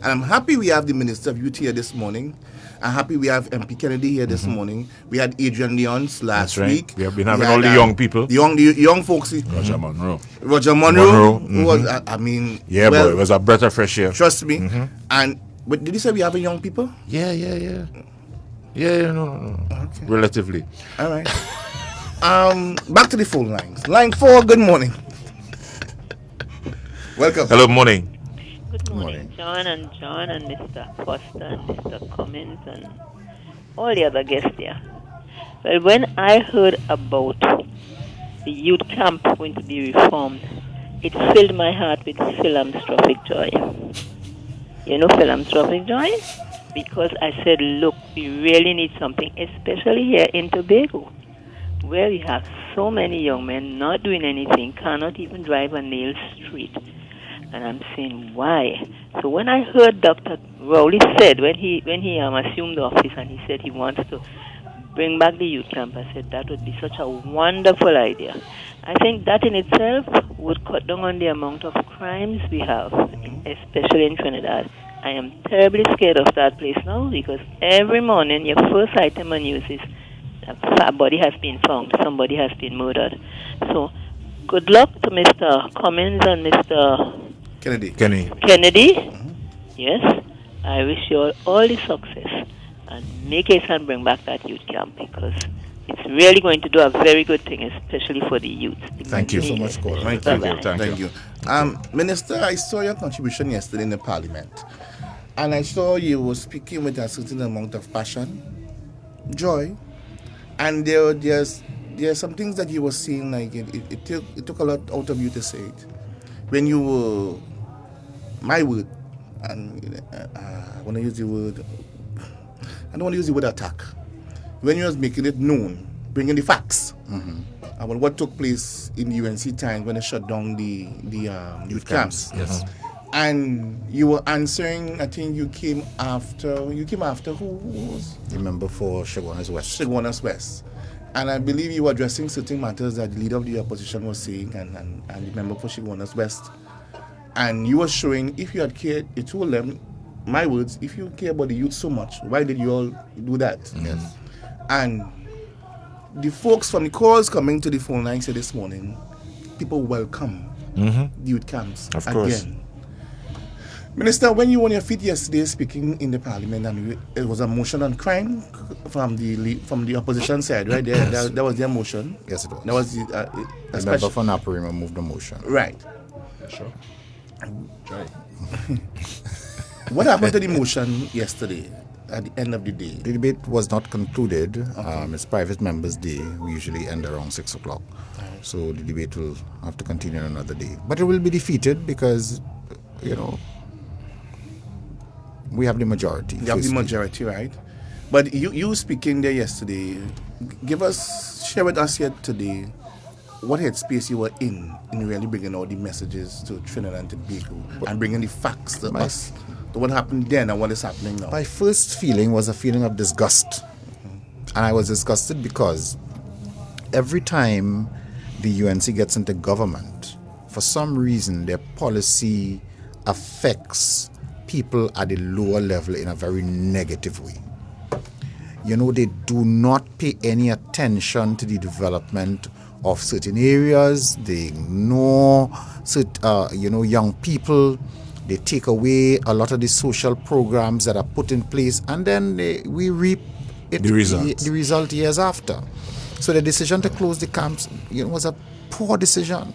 And I'm happy we have the Minister of Youth here this morning. I'm happy we have MP Kennedy here this morning. We had Adrian Leons last week. We have been having all the young people. The young folks. Roger Monroe. Who was, I mean... Yeah, well, boy, it was a breath of fresh air. Trust me. But did you say we have young people? Yeah, no. Okay. Relatively. All right. Back to the phone lines. Line 4, good morning. Welcome. Hello, morning. Good morning, John and Mr. Foster and Mr. Cummings and all the other guests there. Well, when I heard about the youth camp going to be reformed, it filled my heart with philanthropic joy. You know philanthropic joy? Because I said, look, we really need something, especially here in Tobago, where we have so many young men not doing anything, cannot even drive a nail street. And I'm saying, why? So when I heard Dr. Rowley said, when he assumed the office and he said he wants to bring back the youth camp, I said that would be such a wonderful idea. I think that in itself would cut down on the amount of crimes we have, especially in Trinidad. I am terribly scared of that place now because every morning your first item on news is a body has been found, somebody has been murdered. So good luck to Mr. Cummings and Mr. Kennedy. Yes, I wish you all the success and make it and bring back that youth camp because it's really going to do a very good thing, especially for the youth. Thank you so much, Cora. Thank you. Minister, I saw your contribution yesterday in the Parliament, and I saw you were speaking with a certain amount of passion, joy, and there's some things that you were saying like it took a lot out of you to say it. When you were, my word, and I want to use the word, I don't want to use the word attack. When you was making it known, bringing the facts about what took place in the UNC times when they shut down the youth camps. Yes. And you were answering, I think you came after who was? The member for Chaguanas West. And I believe you were addressing certain matters that the leader of the opposition was saying and the member for Chaguanas West. And you were showing, if you had cared, you told them, my words, if you care about the youth so much, why did you all do that? Yes. And the folks from the calls coming to the phone line said this morning, people welcome the youth camps of again. Course. Minister, when you were on your feet yesterday speaking in the Parliament, and it was a motion on crime from the opposition side, right? That was their motion. Yes, it was. That was the member for Naparima moved the motion. Right. Yeah, sure. Try. What happened to the motion yesterday at the end of the day? The debate was not concluded. It's private members' day. We usually end around 6 o'clock. So the debate will have to continue another day. But it will be defeated because, we have the majority. You have the majority, right? But you speaking there yesterday, share with us here today what headspace you were in really bringing all the messages to Trinidad and Tobago and bringing the facts to us, to what happened then and what is happening now. My first feeling was a feeling of disgust. And I was disgusted because every time the UNC gets into government, for some reason their policy affects people at the lower level in a very negative way. You know, they do not pay any attention to the development of certain areas. They ignore young people. They take away a lot of the social programs that are put in place, and then we reap the result years after. So the decision to close the camps, was a poor decision,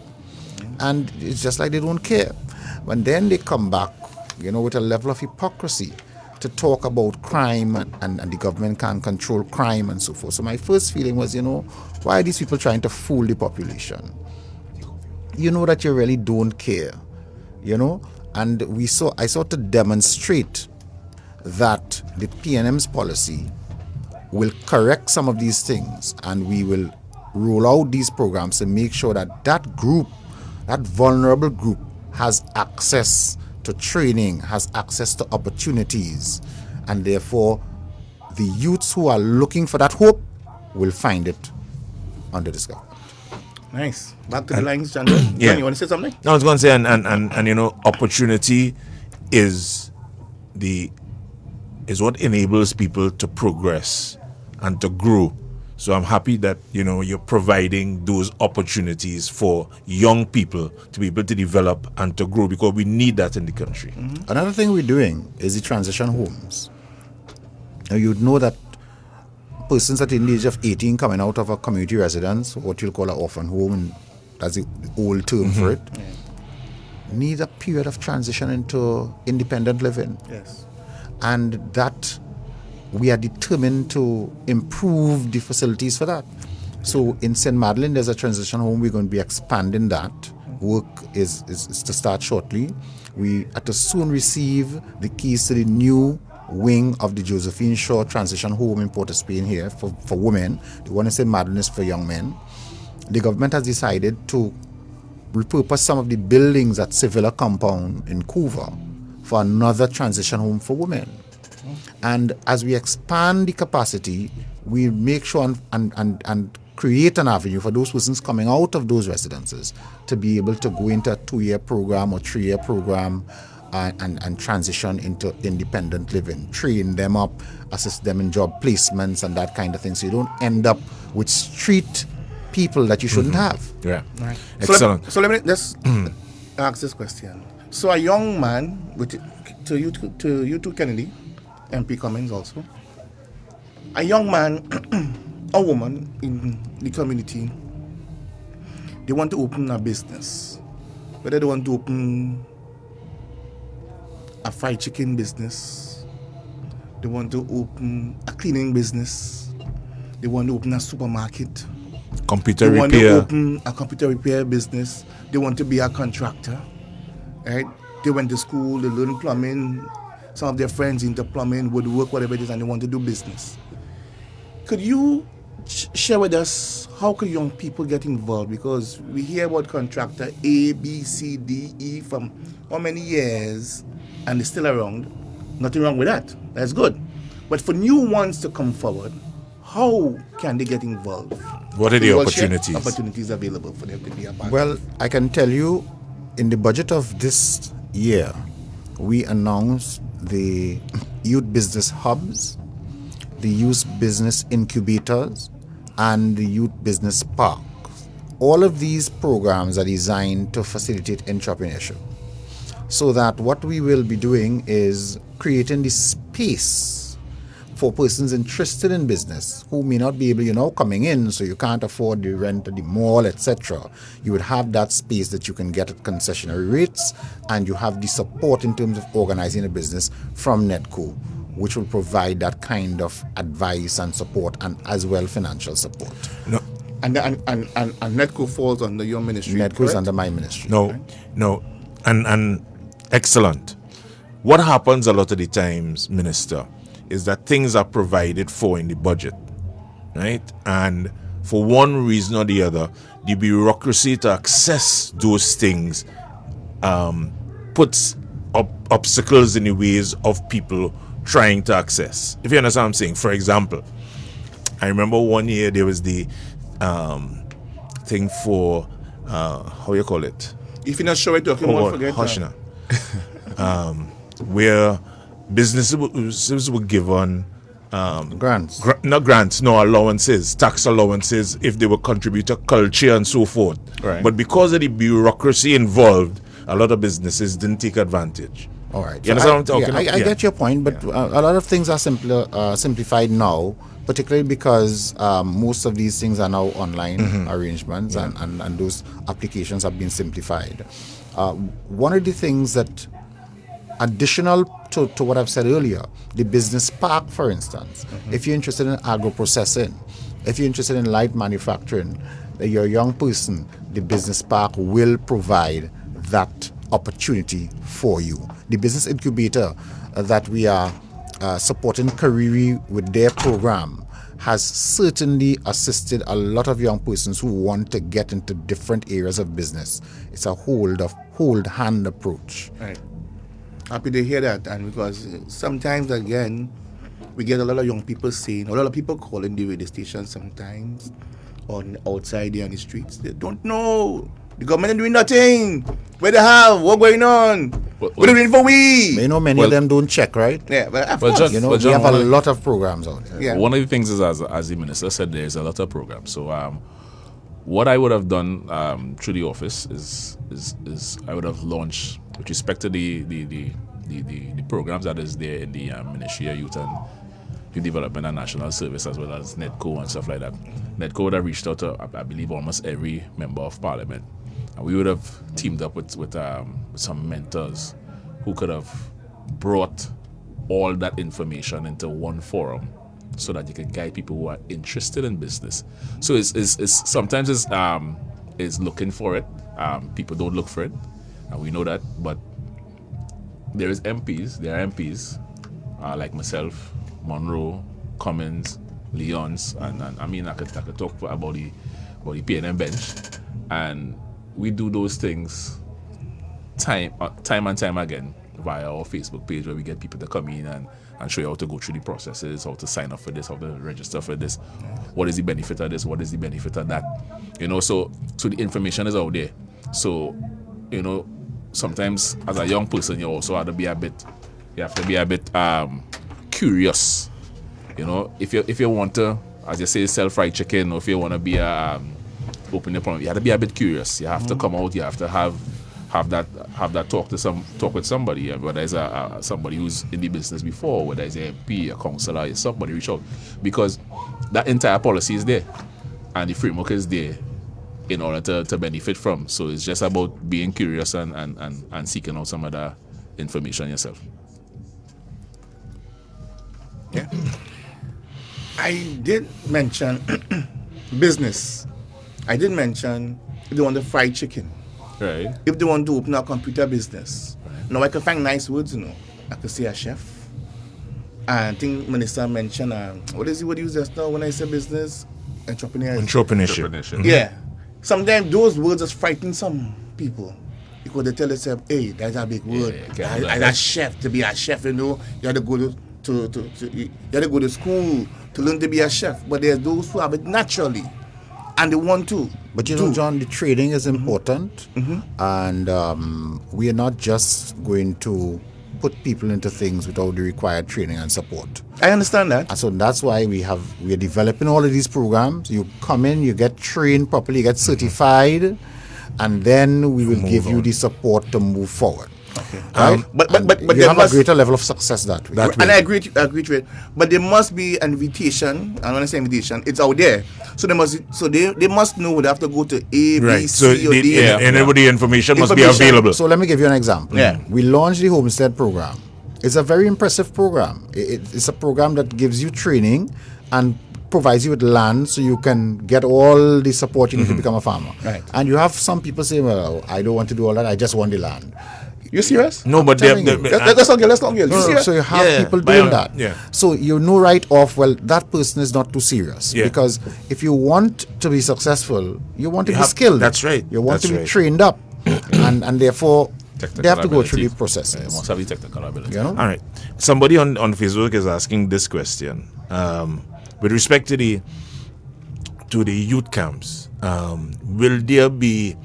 and it's just like they don't care. When then they come back, with a level of hypocrisy to talk about crime and the government can't control crime and so forth. So my first feeling was, why are these people trying to fool the population? You know that you really don't care, And I sought to demonstrate that the PNM's policy will correct some of these things, and we will roll out these programs to make sure that group, that vulnerable group, has access to training, has access to opportunities, and therefore the youths who are looking for that hope will find it under this government. Nice. Back to the lines, John. Yeah. John, you want to say something? No, I was going to say, and opportunity is what enables people to progress and to grow. So I'm happy that you're providing those opportunities for young people to be able to develop and to grow, because we need that in the country. Mm-hmm. Another thing we're doing is the transition homes. Now you'd know that persons at the age of 18 coming out of a community residence, what you'll call an orphan home, and that's the old term for it, need a period of transition into independent living. Yes. And that we are determined to improve the facilities for that. So in St. Madeleine, there's a transition home. We're going to be expanding that. Work is to start shortly. We are to soon receive the keys to the new wing of the Josephine Shaw Transition Home in Port of Spain here for women. The one in St. Madeleine is for young men. The government has decided to repurpose some of the buildings at Sevilla Compound in Couva for another transition home for women. And as we expand the capacity, we make sure and create an avenue for those persons coming out of those residences to be able to go into a 2-year program or 3-year program and transition into independent living, train them up, assist them in job placements and that kind of thing, so you don't end up with street people that you shouldn't have. Yeah. Right. Excellent. So let me just ask this question. So a young man, to you too, Kennedy, MP Cummings also, a young man, a woman in the community, they want to open a business. Whether they want to open a fried chicken business, they want to open a cleaning business, they want to open a supermarket, computer they repair. want to open a computer repair business, they want to be a contractor, right? They went to school, they learned plumbing, some of their friends into plumbing, woodwork, whatever it is, and they want to do business. Could you share with us how could young people get involved? Because we hear about contractor A, B, C, D, E from how many years, and they're still around. Nothing wrong with that. That's good. But for new ones to come forward, how can they get involved? What are the opportunities? Opportunities available for them to be a part Well, of? I can tell you, in the budget of this year, we announced the youth business hubs, the youth business incubators, and the youth business park. All of these programs are designed to facilitate entrepreneurship, so that what we will be doing is creating the space for persons interested in business who may not be able, coming in, so you can't afford the rent at the mall, etc. You would have that space that you can get at concessionary rates, and you have the support in terms of organizing a business from NETCO, which will provide that kind of advice and support, and as well financial support. No. And NETCO falls under your ministry. NETCO is under my ministry. No. And excellent. What happens a lot of the times, Minister, is that things are provided for in the budget, right? And for one reason or the other, the bureaucracy to access those things puts obstacles in the ways of people trying to access. If you understand what I'm saying. For example, I remember one year there was the thing for how you call it? If you're not sure what you're talking about, forget hush now. Where businesses were given grants. Not grants, no, allowances, tax allowances if they would contribute to culture and so forth. Right. But because of the bureaucracy involved, a lot of businesses didn't take advantage. All right. You understand what I'm talking about? I get your point, but a lot of things are simplified now, particularly because most of these things are now online arrangements, and those applications have been simplified. One of the things that, additional to what I've said earlier, the business park, for instance, if you're interested in agro-processing, if you're interested in light manufacturing, you're a young person, the business park will provide that opportunity for you. The business incubator that we are supporting Kariri with their program has certainly assisted a lot of young persons who want to get into different areas of business. It's a hold hand approach. Right. Happy to hear that, and because sometimes again we get a lot of young people saying, a lot of people calling the radio station sometimes on outside there on the streets. They don't know. The government is doing nothing. Where they have? What going on? What are they doing for we? You know, many of them don't check, right? Yeah, but of course. John, we have a lot of programs out there. Yeah. One of the things is, as the minister said, there's a lot of programs. So what I would have done through the office is I would have launched, with respect to the programs that is there in the Ministry of Youth and Youth Development and National Service, as well as NETCO and stuff like that. NETCO would have reached out to, I believe, almost every member of parliament. And we would have teamed up with some mentors who could have brought all that information into one forum so that you can guide people who are interested in business. So it's sometimes it's looking for it. People don't look for it, and we know that. But there are MPs like myself, Monroe, Cummings, Leons, and I mean I could talk about the PNM bench, and we do those things time and time again via our Facebook page, where we get people to come in and show you how to go through the processes, how to sign up for this, how to register for this, what is the benefit of this, what is the benefit of that, so the information is out there. So sometimes as a young person you also have to be a bit curious. If you want to, as you say, sell fried chicken, or if you want to be open your problem, you have to be a bit curious. You have to come out. You have to have that talk with somebody, whether it's somebody who's in the business before, whether it's a MP, a councillor, somebody reach out, because that entire policy is there and the framework is there in order to benefit from. So it's just about being curious and seeking out some of the information yourself. Yeah. I did mention business. I did mention if they want to fry chicken. Right. If they want to open a computer business. Right. Now I can find nice words, I could say a chef. I think Minister mentioned what is it what you use just now when I say business? Entrepreneurship. Yeah. Sometimes those words just frighten some people. Because they tell themselves, hey, that's a big word. As a chef, to be a chef, you have to go you have to go to school to learn to be a chef. But there's those who have it naturally and they want to. But John, the training is important, and we are not just going to put people into things without the required training and support. I understand that. And so that's why we are developing all of these programs. You come in, you get trained properly, you get certified, and then we will give you the support to move forward. Okay. Right? But you have a greater level of success that way. And I agree with it. But there must be an invitation. And when I say invitation, it's out there. So they must know they have to go to A, B, C, or D. And everybody information must be available. So let me give you an example. Yeah. We launched the Homestead program. It's a very impressive program. It's a program that gives you training and provides you with land so you can get all the support you need to become a farmer. Right. And you have some people say, well, I don't want to do all that, I just want the land. You serious? No, but telling you. Let's not get. You No, serious? so you have Yeah, people by doing all- that. yeah. So you know right off, well, that person is not too serious. Yeah. Because if you want to be successful, you want to You be have- skilled. that's right, You want that's to be right. trained up. and therefore, Technical they have to go ability. through the Yeah, processes. you must have the technical ability. You know? All right. Somebody on Facebook is asking this question. With respect to the youth camps, will there be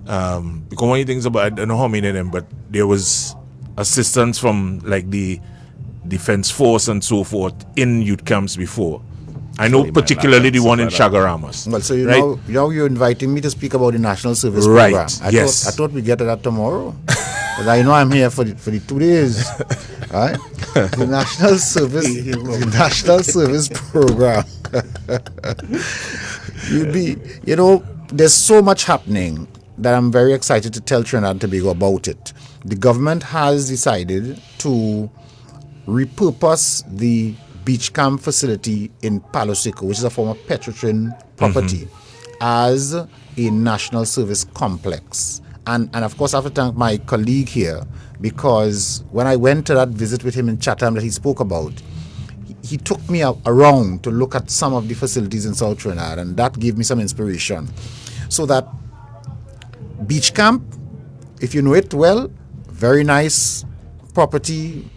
because one of the things about, I don't know how many of them, but there was assistance from like the defense force and so forth in youth camps before. I know particularly the one in Chagaramas. Well, so right? now you're inviting me to speak about the National Service Right, Program. yes. I thought we get to that tomorrow. But I know I'm here for the 2 days. Right? The National Service Program. There's so much happening that I'm very excited to tell Trinidad and Tobago about it. The government has decided to repurpose the beach camp facility in Palo Seco, which is a former Petrotrin property, as a national service complex. And of course, I have to thank my colleague here, because when I went to that visit with him in Chatham that he spoke about, he took me around to look at some of the facilities in South Trinidad, and that gave me some inspiration. So that beach camp, if you know it well, very nice property,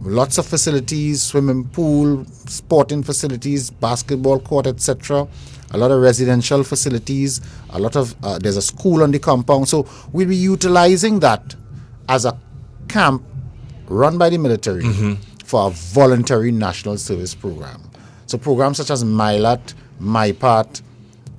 lots of facilities, swimming pool, sporting facilities, basketball court, etc. A lot of residential facilities, a lot of there's a school on the compound. So we'll be utilizing that as a camp run by the military for a voluntary national service program. So programs such as MyLat, MyPart,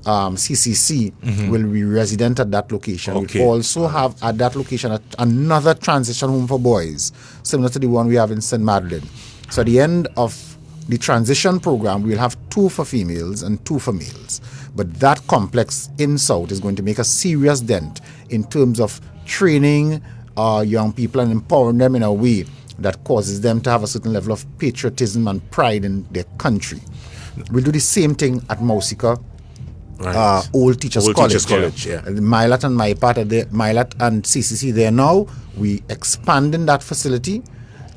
CCC will be resident at that location. Okay. We also have at that location another transition home for boys, similar to the one we have in St. Madeleine. So at the end of the transition program, we'll have 2 for females and 2 for males. But that complex in South is going to make a serious dent in terms of training young people and empowering them in a way that causes them to have a certain level of patriotism and pride in their country. We'll do the same thing at Mausica. Right. Old Teachers College. Yeah. MyLat and MyPart are there, MyLat and CCC there now. We expanding that facility,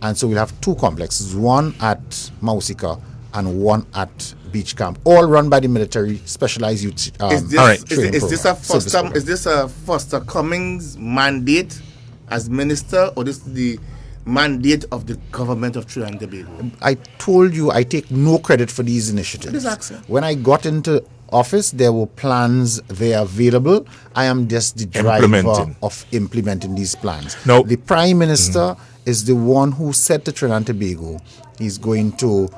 and so we'll have 2 complexes, one at Mausica and one at Beach Camp, all run by the military specialized youth. Is this a Foster Cummings mandate as minister, or this is the mandate of the government of Trinidad and Tobago? I told you I take no credit for these initiatives. When I got into office, there were plans there available. I am just the driver of implementing these plans. No. The Prime Minister is the one who said to Trinidad and Tobago he's going to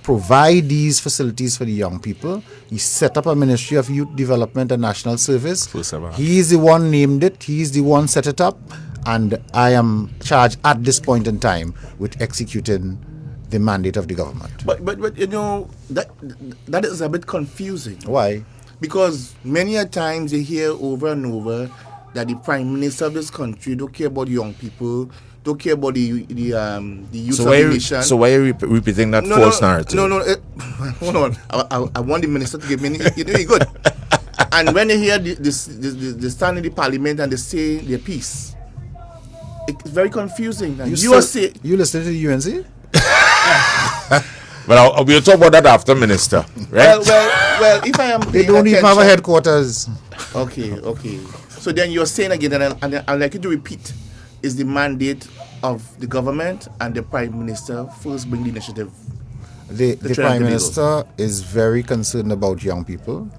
provide these facilities for the young people. He set up a Ministry of Youth Development and National Service. He's the one named it. He's the one set it up. And I am charged at this point in time with executing the mandate of the government. But you know, that is a bit confusing. Why? Because many a times you hear over and over that the Prime Minister of this country don't care about young people, don't care about the youth of the nation. So why are you repeating that false narrative? No, hold on. I want the minister to give me good. And when they hear they stand in the parliament and they say their piece, it's very confusing. You listen to the UNC? Well, we'll talk about that after, Minister. Right? Well, if I am, they don't even have a headquarters. Okay. So then you're saying again, and I'd like you to repeat: is the mandate of the government and the Prime Minister first bring the initiative? The Prime Minister is very concerned about young people,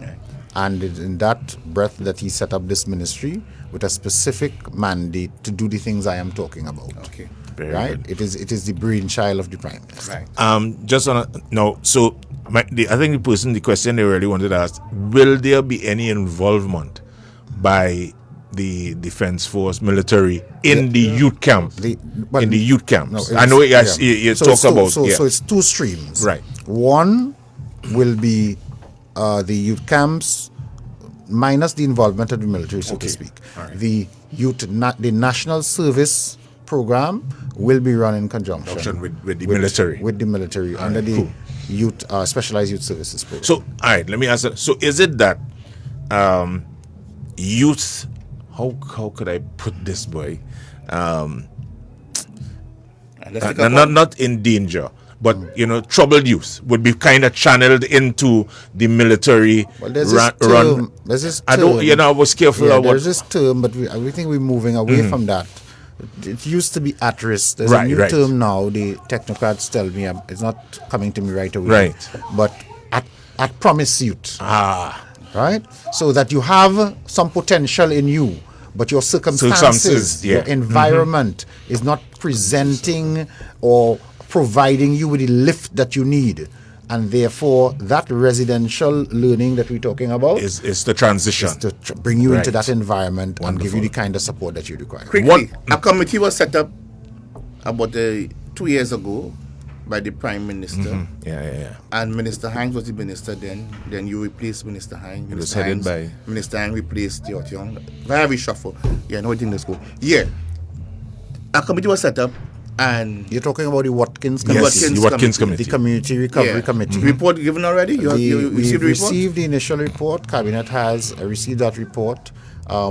and in that breath that he set up this ministry with a specific mandate to do the things I am talking about. Okay. Right? It is the brainchild of the Prime Minister. Right. So I think the question they really wanted to ask: will there be any involvement by the Defense Force military in the youth camp? In the youth camps. I know you talked about. So it's 2 streams. Right. One will be the youth camps minus the involvement of the military, so to speak. Right. The national service program will be run in conjunction with the military. With the military under the youth specialized youth services program. So, all right, let me answer. So, is it that youth how could I put this, boy? Not in danger, but troubled youth would be kind of channeled into the military. Well, there's this term. There's this term. I was careful. Yeah, there's this term, but we think we're moving away from that. It used to be at risk. There's a new term now. The technocrats tell me it's not coming to me right away. Right. But at promise youth. Right. So that you have some potential in you, but your circumstances, your environment is not presenting or providing you with the lift that you need. And therefore, that residential learning that we're talking about is the transition. Is to bring you into that environment and give you the kind of support that you require. Quickly, a committee was set up about 2 years ago by the Prime Minister. And Minister Hines was the minister then. Then you replaced Minister Hines. It was headed by Minister Hines replaced Young. Very shuffle. Yeah, no, I think let's go. Yeah. A committee was set up. And you're talking about the Watkins Committee. Yes, the Watkins Committee. The Community Recovery Committee. Report given already? You received the initial report. Cabinet has received that report.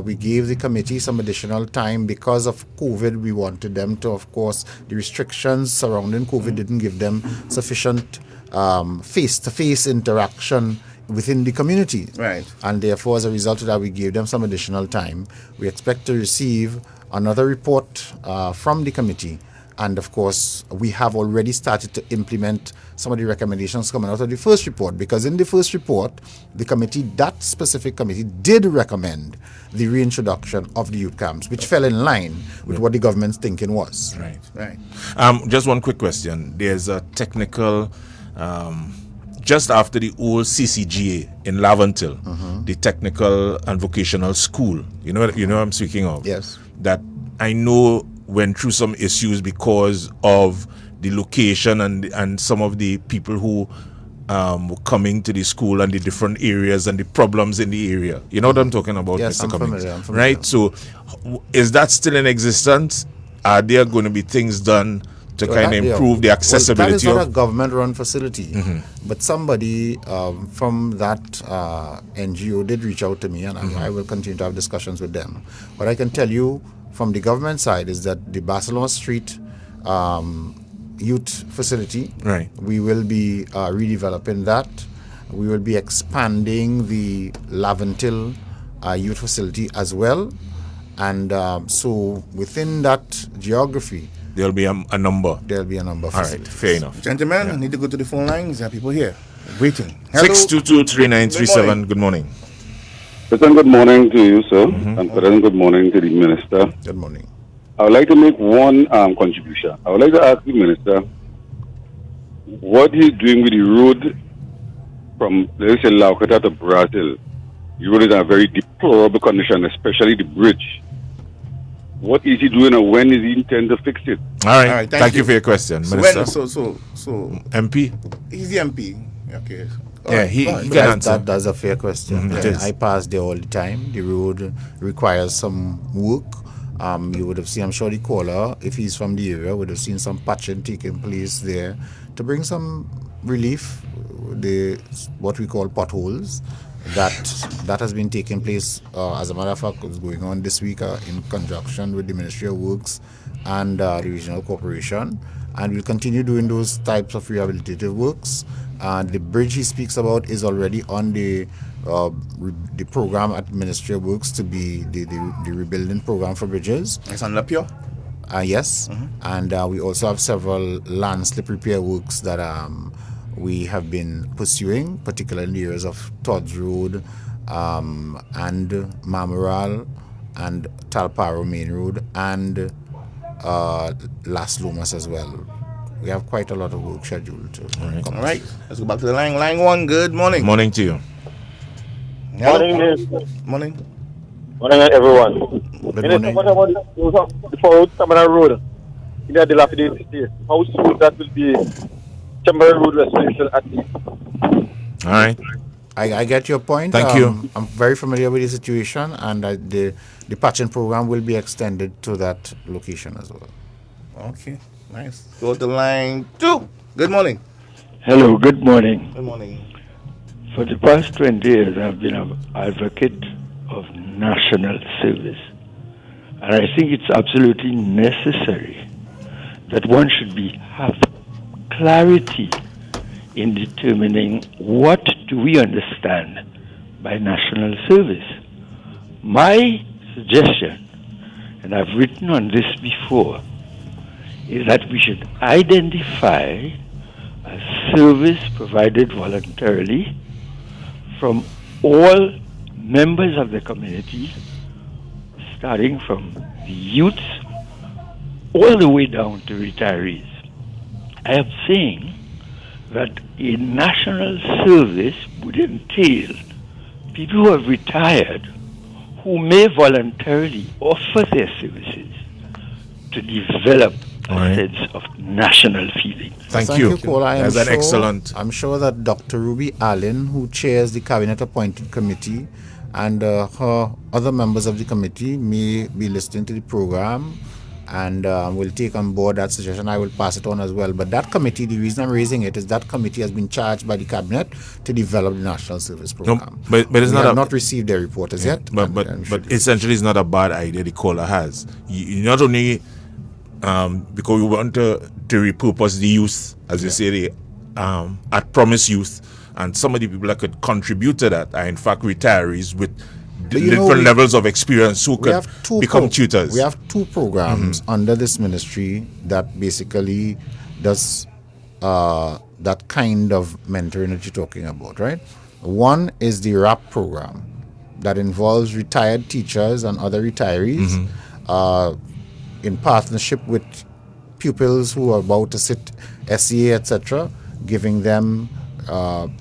We gave the committee some additional time because of COVID. We wanted them to, of course, the restrictions surrounding COVID didn't give them sufficient face-to-face interaction within the community. Right. And therefore, as a result of that, we gave them some additional time. We expect to receive another report from the committee. And of course, we have already started to implement some of the recommendations coming out of the first report, because in the first report, that specific committee did recommend the reintroduction of the youth camps, which fell in line with what the government's thinking was. Right. Just one quick question. There's a technical, just after the old CCGA in Laventille, the technical and vocational school. You know what I'm speaking of? Yes. That I know went through some issues because of the location and some of the people who were coming to the school and the different areas and the problems in the area. You know what I'm talking about, yes, Mr. Cummings? I'm familiar. Right? So is that still in existence? Are there going to be things done to kind of improve the accessibility? That is not a government-run facility. But somebody from that NGO did reach out to me, and I will continue to have discussions with them. What I can tell you from the government side is that the Barcelona Street youth facility, we will be redeveloping that. We will be expanding the Laventille youth facility as well. And so within that geography, there'll be a number. There'll be a number of facilities. All right, fair enough. Gentlemen, I need to go to the phone lines. There are people here waiting. 622-3937. Good morning. Good morning to you, sir, and good morning to the minister. Good morning. I would like to make one contribution. I would like to ask the minister what he's doing with the road from, let's say, Laucata to Brazil. The road is in a very deplorable condition, especially the bridge. What is he doing and when is he intend to fix it? All right. Thank you for your question, Minister. So MP? He's the MP. Okay. Yeah, he can answer. That's a fair question. I pass there all the time. The road requires some work. You would have seen, I'm sure the caller, if he's from the area, would have seen some patching taking place there to bring some relief, what we call potholes. That has been taking place, as a matter of fact, was going on this week in conjunction with the Ministry of Works and the Regional Corporation. And we'll continue doing those types of rehabilitative works. The bridge he speaks about is already on the program at Ministry of Works to be the rebuilding program for bridges. It's on Lapio? Yes. And we also have several landslip repair works that we have been pursuing, particularly in the areas of Todd's Road and Mamoral and Talparo Main Road and Las Lomas as well. We have quite a lot of work scheduled to come. All right. Let's go back to the line. Line one, good morning. Morning to you. Morning, everyone. Good morning. What about the forward Tamara Road in the dilapidated state? How soon that will be temporary road restoration at least? All right. I get your point. Thank you. I'm very familiar with the situation, and the patching program will be extended to that location as well. Okay, nice. Go to line two. Good morning. Hello, good morning. Good morning. For the past 20 years, I've been an advocate of national service. and I think it's absolutely necessary that one should have clarity in determining what do we understand by national service. My suggestion, and I've written on this before, is that we should identify a service provided voluntarily from all members of the community, starting from the youths all the way down to retirees. I am saying that a national service would entail people who have retired who may voluntarily offer their services to develop a sense of national feeling. Thank you. Paul. That's an excellent. I'm sure that Dr. Ruby Allen, who chairs the cabinet-appointed committee, and her other members of the committee may be listening to the program and will take on board that suggestion. I will pass it on as well. But that committee, the reason I'm raising it is that committee has been charged by the cabinet to develop the national service program. No, but it's not received their report as yet. But essentially, it's not a bad idea the caller has. You not only because we want to repurpose the youth, as you say, at Promise Youth, and some of the people that could contribute to that are in fact retirees with different levels of experience who could become tutors. We have two programs under this ministry that basically does that kind of mentoring that you're talking about, right? One is the RAP program that involves retired teachers and other retirees in partnership with pupils who are about to sit SEA, etc., giving them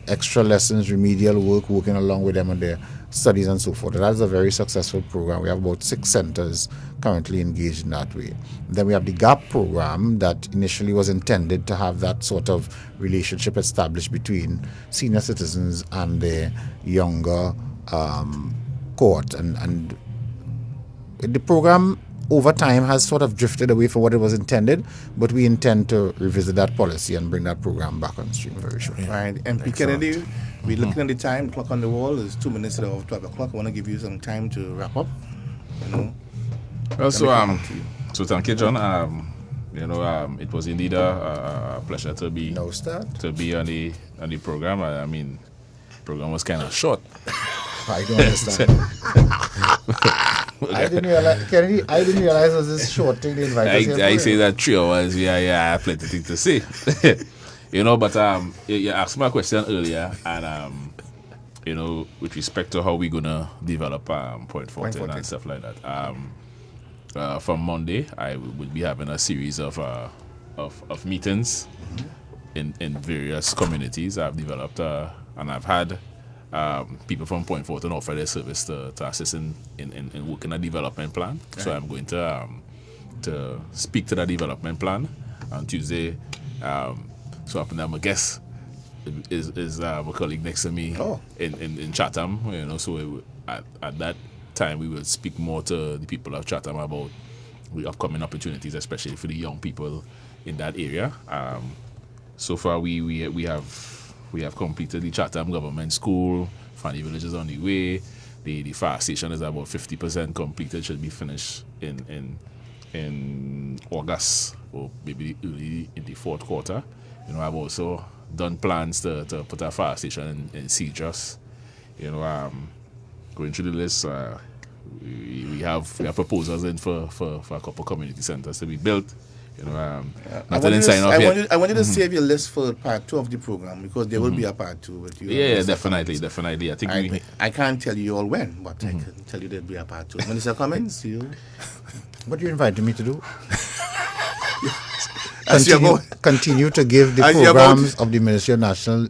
extra lessons, remedial work, working along with them on their studies and so forth. That's a very successful program. We have about 6 centers currently engaged in that way. Then we have the GAP program that initially was intended to have that sort of relationship established between senior citizens and their younger cohort. And the program over time has sort of drifted away from what it was intended, but we intend to revisit that policy and bring that program back on stream very shortly. Right. MP Kennedy, we're looking at the time, clock on the wall is 2 minutes of 12 o'clock. I want to give you some time to wrap up. Well, so thank you, John. It was indeed a pleasure to be on the program. I mean, the program was kind of short. I don't understand. I didn't realize it was this short thing they invited us. I say that 3 hours, I have plenty of things to say. But you asked me a question earlier, and with respect to how we're gonna develop Point 14 and stuff like that. From Monday, I will be having a series of meetings in various communities. I've developed and I've had people from Point 14 offer their service to assist in working a development plan. Right. So I'm going to speak to that development plan on Tuesday. So my guest is my colleague next to me in Chatham. So at that time we will speak more to the people of Chatham about the upcoming opportunities, especially for the young people in that area. So far we have completed the Chatham Government School. Fanny Village is on the way. The fire station is about 50% completed. Should be finished in August or maybe early in the fourth quarter. I've also done plans to put a fire station in Cedros. Going through the list, we have proposals in for a couple community centers to be built. I want you to save your list for part 2 of the program, because there will be a part 2 with you. Yeah, definitely. I think I can't tell you all when, but I can tell you there'll be a part 2. Minister Cummings, what you invited me to do? Continue to give the programs of the Ministry of National.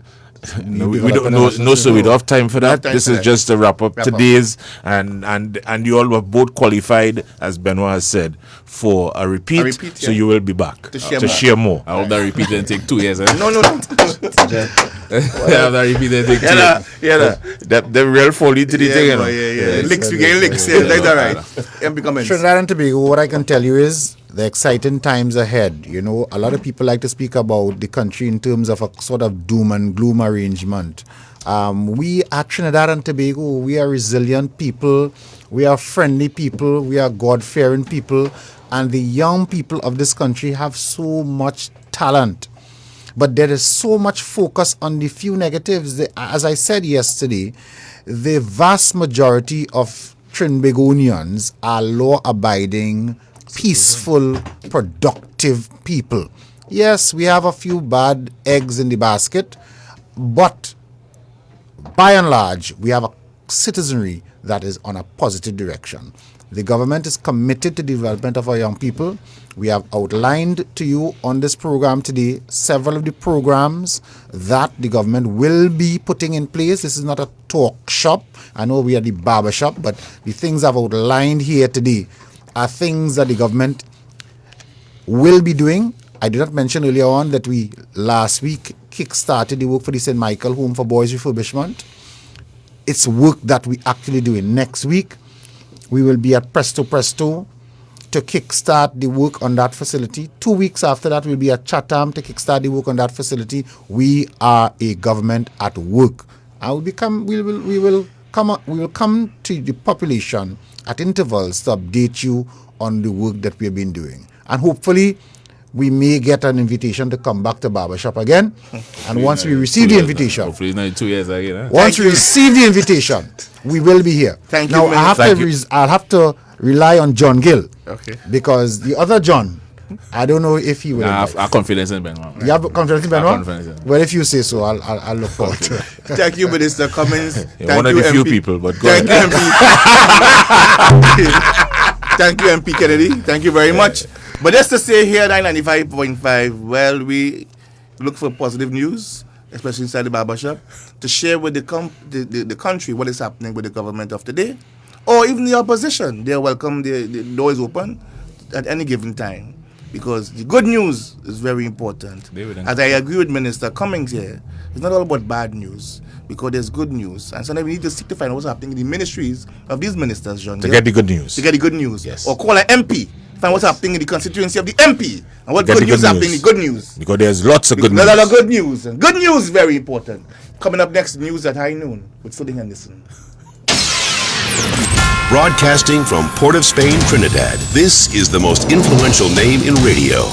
We don't have time for that. This is just a wrap up today's, and you all were both qualified, as Benoit has said, for a repeat. So you will be back to share more. I hope that repeat didn't take 2 years. No. The real folly to the thing. Licks, we get licks. That's all right. Trinidad and Tobago, what I can tell you is the exciting times ahead. You know, a lot of people like to speak about the country in terms of a sort of doom and gloom arrangement. We at Trinidad and Tobago, we are resilient people, we are friendly people, we are God-fearing people, and the young people of this country have so much talent. But there is so much focus on the few negatives. As I said yesterday, the vast majority of Trinbagonians are law-abiding, peaceful, productive people. Yes, we have a few bad eggs in the basket, but by and large, we have a citizenry that is on a positive direction. The government is committed to the development of our young people. We have outlined to you on this program today several of the programs that the government will be putting in place. This is not a talk shop. I know we are the barber shop, but the things I've outlined here today are things that the government will be doing. I did not mention earlier on that we last week kick-started the work for the St. Michael Home for Boys Refurbishment. It's work that we actually doing. Next week, we will be at Presto to kickstart the work on that facility. 2 weeks after that, we'll be at Chatham to kickstart the work on that facility. We are a government at work. And we will come to the population at intervals to update you on the work that we have been doing. And hopefully, we may get an invitation to come back to Barbershop again. And once we receive the invitation, hopefully not 2 years again. Huh? Once we receive the invitation, we will be here. Thank now, you. I'll have to rely on John Gill. Okay. Because the other John, I don't know if he will. I have confidence in Benoit. You have confidence in Benoit? Well, if you say so, I'll look forward to it. Thank you, Minister Cummings. One of the few people, but go Thank ahead. you, MP. Thank you, MP Kennedy. Thank you very much. But just to say here, 95.5, well, we look for positive news, especially inside the barbershop, to share with the country what is happening with the government of today, or even the opposition. They're welcome. The door is open at any given time, because the good news is very important. As I agree with Minister Cummings here, it's not all about bad news, because there's good news. And sometimes we need to seek to find out what's happening in the ministries of these ministers, John. To get the good news. To get the good news. Yes. Or call an MP. Find what's happening in the constituency of the MP. And what good news is happening, the good news. Because there's lots of good news. A lot of good news. And good news is very important. Coming up next, news at high noon with Philly Henderson. Broadcasting from Port of Spain, Trinidad, this is the most influential name in radio.